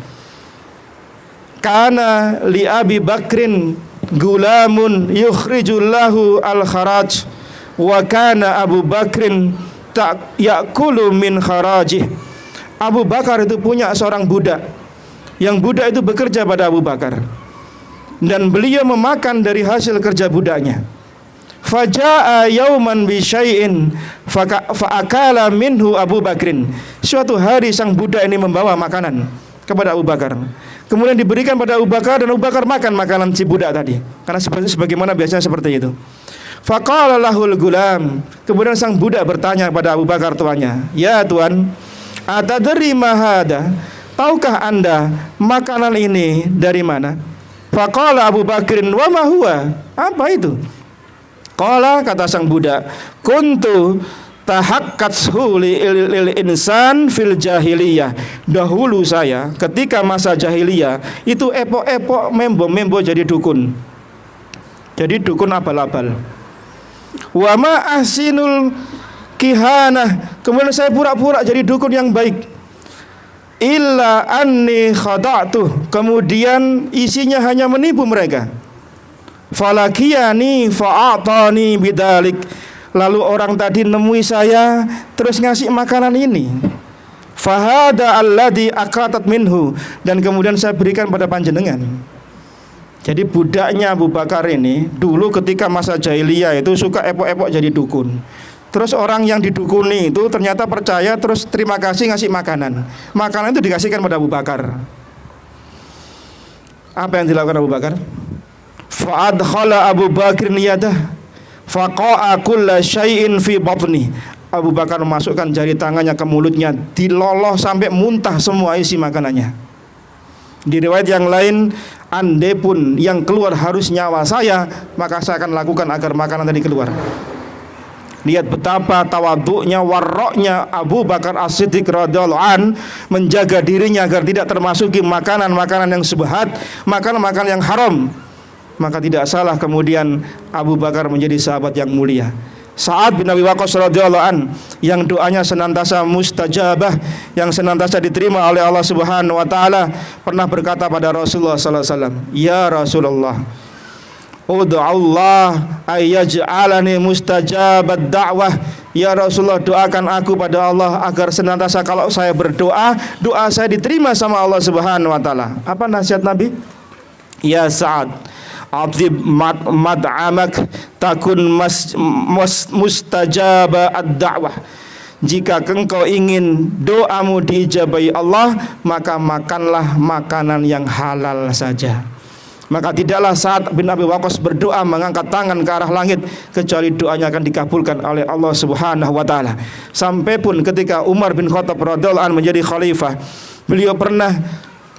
Kana li Abi Bakrin gulamun yukhrijullahu al-kharaj wa kana Abu Bakrin ya'kulu min kharajih. Abu Bakar itu punya seorang budak, yang budak itu bekerja pada Abu Bakar, dan beliau memakan dari hasil kerja budaknya. Faja'a yauman bi syai'in fa'akala minhu Abu Bakrin. Suatu hari sang budak ini membawa makanan kepada Abu Bakar, kemudian diberikan pada Abu Bakar, dan Abu Bakar makan makanan si budak tadi, karena sebagaimana biasanya seperti itu. Faqala lahul gulam. Kemudian sang budak bertanya kepada Abu Bakar tuannya, "Ya tuan, atadri ma hada? Tahukah Anda makanan ini dari mana?" Faqala Abu Bakrin, "Wa ma huwa?" Apa itu? Qala, kata sang budak, "Kuntu tahakkathu lil insan fil jahiliyah." Dahulu saya ketika masa jahiliyah itu epok-epok membo jadi dukun. Jadi dukun abal-abal. Wa ma ahsinul kihanah. Kemudian saya pura-pura jadi dukun yang baik. Illa anni khada'tu. Kemudian isinya hanya menipu mereka. Falakiyani fa'atani bidalik. Lalu orang tadi nemui saya, terus ngasih makanan ini. Fahada alladhi akatat minhu. Dan kemudian saya berikan pada panjenengan. Jadi budaknya Abu Bakar ini dulu ketika masa jahiliyah itu suka epok-epok jadi dukun. Terus orang yang didukuni itu ternyata percaya, terus terima kasih ngasih makanan. Makanan itu dikasihkan pada Abu Bakar. Apa yang dilakukan Abu Bakar? Fa'adkhala Abu Bakrin yadah faqa'a kulla syai'in fi batni. Abu Bakar memasukkan jari tangannya ke mulutnya, diloloh sampai muntah semua isi makanannya. Di riwayat yang lain, andai pun yang keluar harus nyawa saya, maka saya akan lakukan agar makanan tadi keluar. Lihat betapa tawaduknya, waroknya Abu Bakar As-Siddiq radhiyallahu an menjaga dirinya agar tidak termasuki makanan-makanan yang subhat, makanan-makanan yang haram. Maka tidak salah kemudian Abu Bakar menjadi sahabat yang mulia. Sa'ad bin Abi Waqqas radhiyallahu an, yang doanya senantiasa mustajabah, yang senantiasa diterima oleh Allah Subhanahu wa taala, pernah berkata pada Rasulullah sallallahu alaihi wasallam, "Ya Rasulullah, ud'allah ayyaj'alani mustajabat da'wah." Ya Rasulullah, doakan aku pada Allah agar senantiasa kalau saya berdoa, doa saya diterima sama Allah Subhanahu wa taala. Apa nasihat Nabi? Ya Sa'ad, atib mad'amak takun mustajaba ad-da'wah. Jika engkau ingin doamu diijabahi Allah, maka makanlah makanan yang halal saja. Maka tidaklah Sa'ad bin Abi Waqqas berdoa mengangkat tangan ke arah langit kecuali doanya akan dikabulkan oleh Allah Subhanahu wa taala. Sampai pun ketika Umar bin Khattab radhiyallahu anhu menjadi khalifah, beliau pernah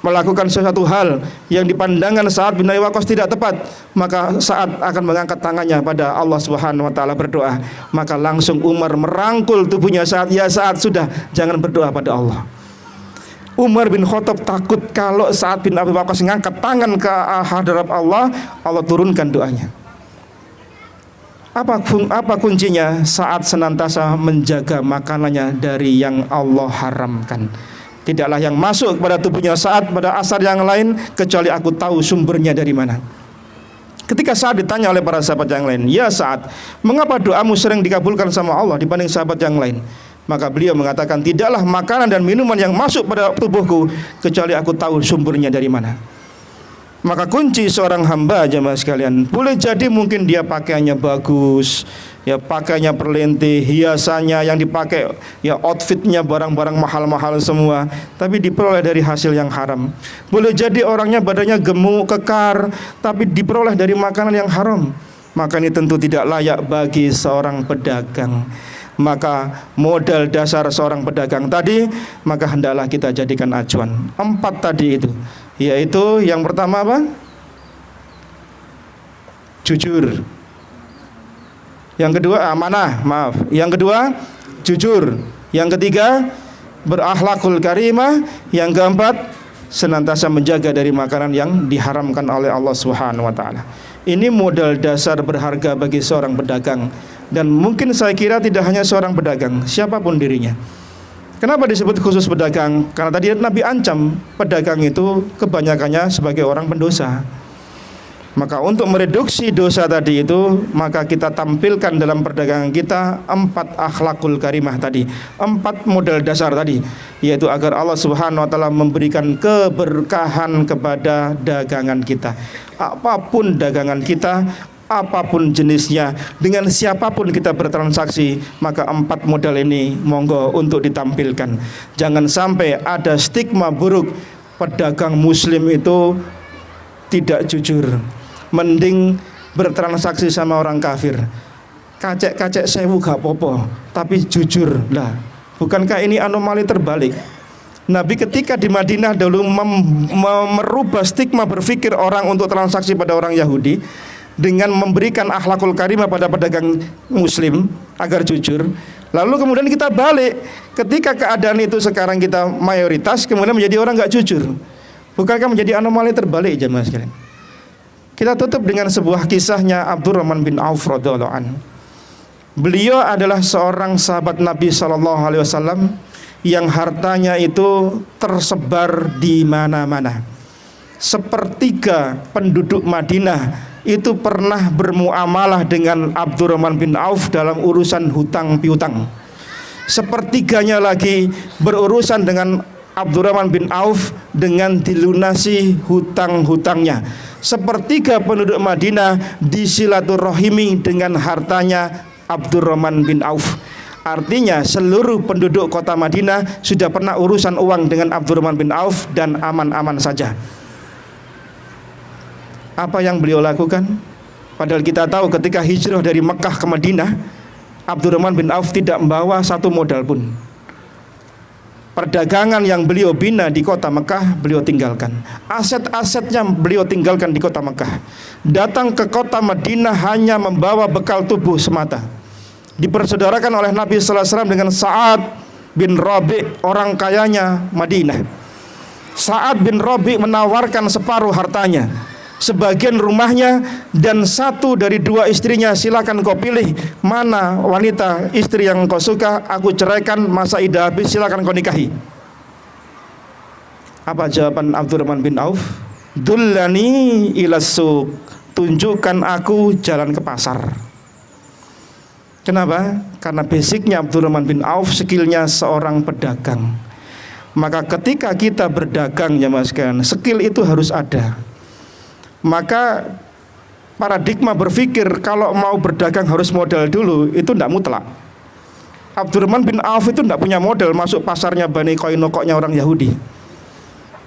melakukan sesuatu hal yang dipandangkan Sa'ad bin Abi Waqqas tidak tepat, maka Sa'ad akan mengangkat tangannya pada Allah Subhanahu wa taala berdoa. Maka langsung Umar merangkul tubuhnya Sa'ad, "Ya Sa'ad, sudah, jangan berdoa pada Allah." Umar bin Khattab takut kalau Sa'ad bin Abi Waqqas mengangkat tangan ke hadarat Allah, Allah turunkan doanya. Apa kuncinya? Sa'ad senantiasa menjaga makanannya dari yang Allah haramkan. Tidaklah yang masuk kepada tubuhnya Sa'ad pada asar yang lain kecuali aku tahu sumbernya dari mana. Ketika Sa'ad ditanya oleh para sahabat yang lain, "Ya Sa'ad, mengapa doamu sering dikabulkan sama Allah dibanding sahabat yang lain?" Maka beliau mengatakan, "Tidaklah makanan dan minuman yang masuk pada tubuhku kecuali aku tahu sumbernya dari mana." Maka kunci seorang hamba, jemaah sekalian, boleh jadi mungkin dia pakaiannya bagus, ya pakainya perlente, hiasannya yang dipakai, ya outfitnya barang-barang mahal-mahal semua, tapi diperoleh dari hasil yang haram. Boleh jadi orangnya badannya gemuk, kekar, tapi diperoleh dari makanan yang haram. Maka ini tentu tidak layak bagi seorang pedagang. Maka modal dasar seorang pedagang tadi, maka hendaklah kita jadikan acuan. 4 tadi itu, yaitu yang pertama apa? Jujur. Yang kedua amanah, maaf. Yang kedua jujur. Yang ketiga berakhlakul karimah. Yang keempat senantiasa menjaga dari makanan yang diharamkan oleh Allah Subhanahu wa taala. Ini modal dasar berharga bagi seorang pedagang. Dan mungkin saya kira tidak hanya seorang pedagang, siapapun dirinya. Kenapa disebut khusus pedagang? Karena tadi Nabi ancam pedagang itu kebanyakannya sebagai orang pendosa. Maka untuk mereduksi dosa tadi itu, maka kita tampilkan dalam perdagangan kita 4 akhlakul karimah tadi, 4 modal dasar tadi, yaitu agar Allah Subhanahu wa taala memberikan keberkahan kepada dagangan kita. Apapun dagangan kita, apapun jenisnya, dengan siapapun kita bertransaksi, maka 4 modal ini monggo untuk ditampilkan. Jangan sampai ada stigma buruk pedagang muslim itu tidak jujur. Mending bertransaksi sama orang kafir, kacek-kacek sewu gak popo, tapi jujur lah. Bukankah ini anomali terbalik? Nabi ketika di Madinah dulu merubah stigma berpikir orang untuk transaksi pada orang Yahudi dengan memberikan akhlakul karimah pada pedagang muslim agar jujur. Lalu kemudian kita balik, ketika keadaan itu sekarang kita mayoritas kemudian menjadi orang gak jujur. Bukankah menjadi anomali terbalik, jemaah sekalian? Kita tutup dengan sebuah kisahnya Abdurrahman bin Auf radhiyallahu anhu. Beliau adalah seorang sahabat Nabi SAW yang hartanya itu tersebar di mana-mana. Sepertiga penduduk Madinah itu pernah bermuamalah dengan Abdurrahman bin Auf dalam urusan hutang piutang. Sepertiganya lagi berurusan dengan Abdurrahman bin Auf dengan dilunasi hutang-hutangnya. Sepertiga penduduk Madinah disilaturahimi dengan hartanya Abdurrahman bin Auf. Artinya seluruh penduduk kota Madinah sudah pernah urusan uang dengan Abdurrahman bin Auf dan aman-aman saja. Apa yang beliau lakukan? Padahal kita tahu ketika hijrah dari Mekah ke Madinah, Abdurrahman bin Auf tidak membawa satu modal pun. Perdagangan yang beliau bina di kota Mekah beliau tinggalkan. Aset-asetnya beliau tinggalkan di kota Mekah. Datang ke kota Madinah hanya membawa bekal tubuh semata. Dipersaudarakan oleh Nabi sallallahu alaihi wasallam dengan Sa'ad bin Rabi', orang kayanya Madinah. Sa'ad bin Rabi' menawarkan separuh hartanya. sebagian rumahnya, dan satu dari dua istrinya. Silakan kau pilih mana wanita istri yang kau suka, aku ceraikan, masa idah habis, silakan kau nikahi. Apa jawaban Abdurrahman bin Auf? Dullani ilas suq, tunjukkan aku jalan ke pasar. Kenapa? Karena basicnya Abdurrahman bin Auf skillnya seorang pedagang. Maka ketika kita berdagang ya mas kan, skill itu harus ada. Maka paradigma berpikir kalau mau berdagang harus modal dulu, itu tidak mutlak. Abdurrahman bin Auf itu tidak punya modal masuk pasarnya Bani Qainaqanya orang Yahudi.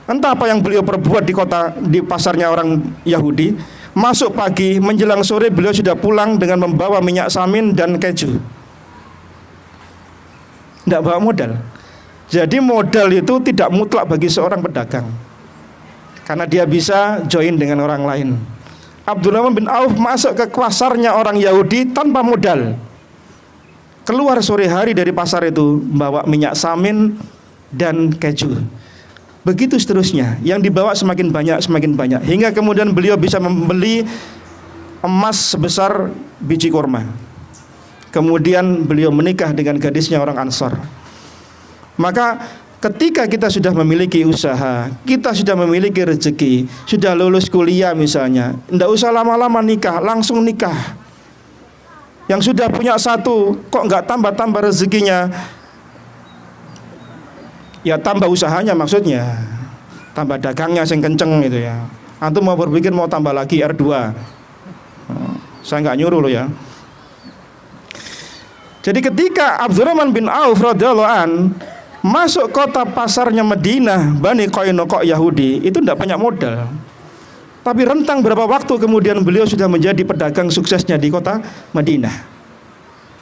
Entah apa yang beliau perbuat di pasarnya orang Yahudi. Masuk pagi, menjelang sore beliau sudah pulang dengan membawa minyak samin dan keju. Tidak bawa modal. Jadi modal itu tidak mutlak bagi seorang pedagang, karena dia bisa join dengan orang lain. Abdurrahman bin Auf masuk ke pasarnya orang Yahudi tanpa modal. Keluar sore hari dari pasar itu membawa minyak samin dan keju. Begitu seterusnya, yang dibawa semakin banyak, hingga kemudian beliau bisa membeli emas sebesar biji kurma. Kemudian beliau menikah dengan gadisnya orang Ansor. Maka ketika kita sudah memiliki usaha, kita sudah memiliki rezeki, sudah lulus kuliah misalnya, tidak usah lama-lama nikah, langsung nikah. Yang sudah punya satu, kok nggak tambah-tambah rezekinya? Ya tambah usahanya maksudnya, tambah dagangnya sing kenceng gitu ya. Antum mau berpikir mau tambah lagi R2, saya nggak nyuruh loh ya. Jadi ketika Abdurrahman bin Auf radhiyallahu an masuk kota pasarnya Madinah Bani Qainaq Yahudi, itu tidak banyak modal. Tapi rentang berapa waktu kemudian beliau sudah menjadi pedagang suksesnya di kota Madinah.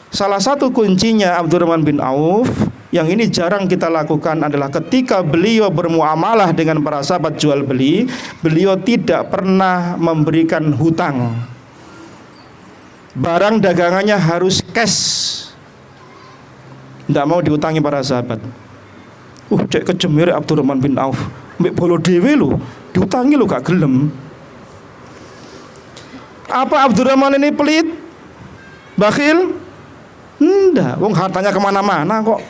Salah satu kuncinya Abdurrahman bin Auf yang ini jarang kita lakukan adalah ketika beliau bermuamalah dengan para sahabat jual beli, beliau tidak pernah memberikan hutang. Barang dagangannya harus cash, tidak mau diutangi para sahabat. Cek kejemir Abdurrahman bin Auf, mbek bolo dhewe lho, diutangi lho gak gelem. Apa Abdurrahman ini pelit? Bakhil? Enggak, wong hartanya kemana-mana kok.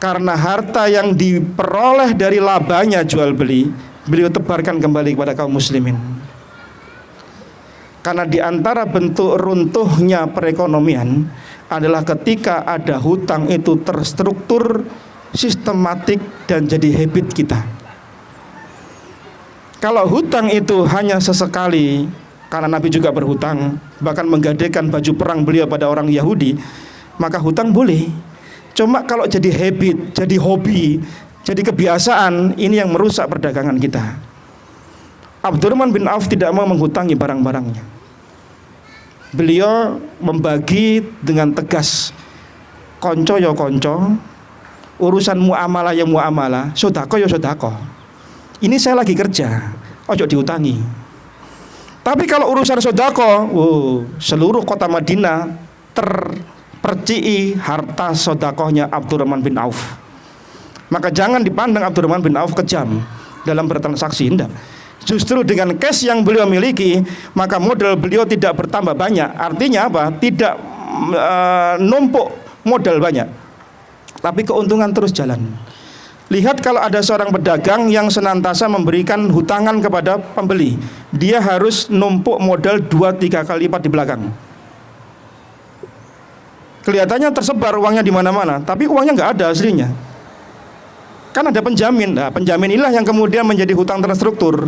Karena harta yang diperoleh dari labanya jual beli, beliau tebarkan kembali kepada kaum muslimin. Karena di antara bentuk runtuhnya perekonomian adalah ketika ada hutang itu terstruktur, sistematik, dan jadi habit kita. Kalau hutang itu hanya sesekali, karena Nabi juga berhutang, bahkan menggadaikan baju perang beliau pada orang Yahudi, maka hutang boleh. Cuma kalau jadi habit, jadi hobi, jadi kebiasaan, ini yang merusak perdagangan kita. Abdurrahman bin Auf tidak mau menghutangi barang-barangnya. Beliau membagi dengan tegas, konco ya konco, urusan muamalah ya muamalah, sodako ya sodako. Ini saya lagi kerja, ojo diutangi. Tapi kalau urusan sodako, seluruh kota Madinah terpercii harta sodakohnya Abdurrahman bin Auf. Maka jangan dipandang Abdurrahman bin Auf kejam dalam bertransaksi, tidak. Justru dengan cash yang beliau miliki, maka modal beliau tidak bertambah banyak. Artinya apa? Tidak numpuk modal banyak, tapi keuntungan terus jalan. Lihat kalau ada seorang pedagang yang senantiasa memberikan hutangan kepada pembeli, dia harus numpuk modal 2-3 kali lipat di belakang. Kelihatannya tersebar uangnya di mana-mana, tapi uangnya nggak ada aslinya. Kan ada penjamin. Nah, penjamin inilah yang kemudian menjadi hutang terstruktur.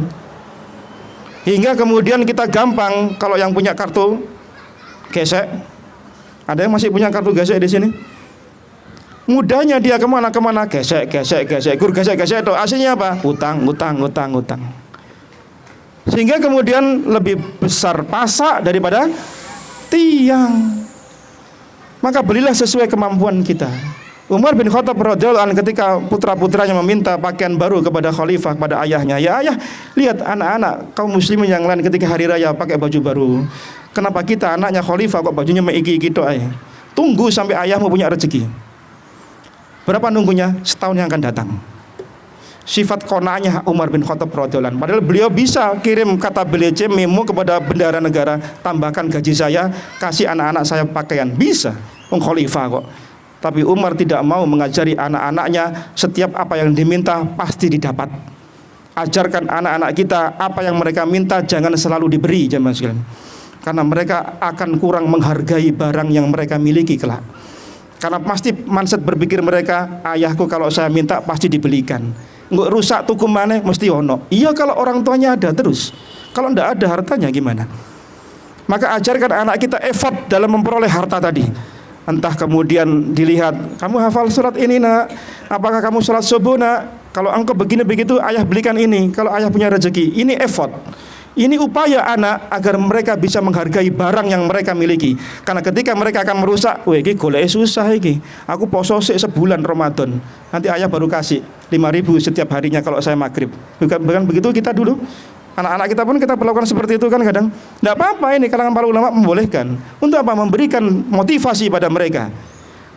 Hingga kemudian kita gampang kalau yang punya kartu gesek. Ada yang masih punya kartu gesek di sini? Mudahnya dia kemana-kemana gesek, gur gesek itu aslinya apa? Utang. Sehingga kemudian lebih besar pasak daripada tiang. Maka belilah sesuai kemampuan kita. Umar bin Khattab radhiyallahu anhu ketika putra-putranya meminta pakaian baru kepada khalifah, kepada ayahnya, ya ayah, lihat anak-anak kaum muslimin yang lain ketika hari raya pakai baju baru. Kenapa kita anaknya khalifah kok bajunya meiki-iki tok ae? Tunggu sampai ayahmu punya rezeki. Berapa nunggunya? Setahun yang akan datang. sifat qanaahnya Umar bin Khattab radhiyallahu anhu. Padahal beliau bisa kirim kata BLC memo kepada bendahara negara, tambahkan gaji saya, kasih anak-anak saya pakaian, bisa. Khalifah kok. Tapi Umar tidak mau mengajari anak-anaknya setiap apa yang diminta pasti didapat. Ajarkan anak-anak kita apa yang mereka minta jangan selalu diberi, jemaah sekalian. Karena mereka akan kurang menghargai barang yang mereka miliki kelak. Karena pasti mindset berpikir mereka, ayahku kalau saya minta pasti dibelikan. Nggak rusak tuku mana mesti ono. Iya kalau orang tuanya ada terus. Kalau ndak ada hartanya gimana? Maka ajarkan anak kita effort dalam memperoleh harta tadi. Entah kemudian dilihat, kamu hafal surat ini nak, apakah kamu sholat subuh nak? Kalau engkau begini begitu, ayah belikan ini. Kalau ayah punya rezeki, ini effort. Ini upaya anak agar mereka bisa menghargai barang yang mereka miliki. Karena ketika mereka akan merusak, weh iki golek susah iki. Aku poso sik sebulan Ramadan. Nanti ayah baru kasih 5.000 setiap harinya kalau saya maghrib. Bukan begitu kita dulu. Anak-anak kita pun kita perlakukan seperti itu kan kadang. Tidak apa-apa ini kalangan para ulama membolehkan. Untuk apa? Memberikan motivasi pada mereka.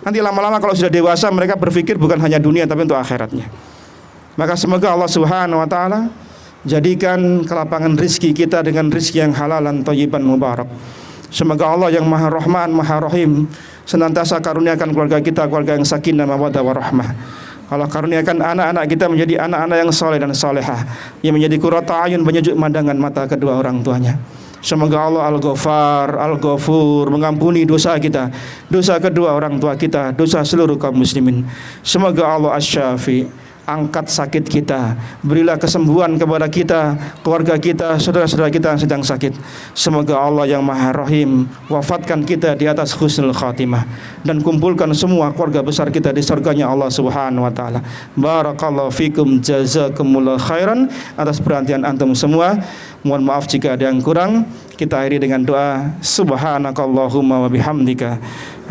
Nanti lama-lama kalau sudah dewasa mereka berpikir bukan hanya dunia tapi untuk akhiratnya. Maka semoga Allah Subhanahu wa taala jadikan kelapangan rizki kita dengan rizki yang halalan thayyiban mubarak. Semoga Allah yang Maha Rahman, Maha Rahim senantiasa karuniakan keluarga kita keluarga yang sakinah mawaddah warahmah. Allah karuniakan anak-anak kita menjadi anak-anak yang soleh dan solehah, yang menjadi qurrata ayun, penyejuk pandangan mata kedua orang tuanya. Semoga Allah Al-Ghafar, Al-Ghafur mengampuni dosa kita, dosa kedua orang tua kita, dosa seluruh kaum muslimin. Semoga Allah Asy-Syafi angkat sakit kita, berilah kesembuhan kepada kita, keluarga kita, saudara-saudara kita yang sedang sakit. Semoga Allah yang Maha Rahim wafatkan kita di atas husnul khatimah dan kumpulkan semua keluarga besar kita di surganya Allah Subhanahu wa taala. Barakallahu fikum, jazakumullah khairan atas perhatian antum semua. Mohon maaf jika ada yang kurang. Kita akhiri dengan doa. Subhanakallahumma wa bihamdika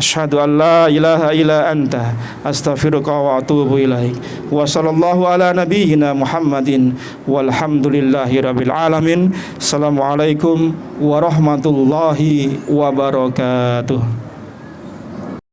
asyhadu an la ilaha illa anta astaghfiruka wa atubu ilaik. Wa sallallahu ala nabiyyina Muhammadin walhamdulillahi rabbil alamin. Assalamualaikum warahmatullahi wabarakatuh.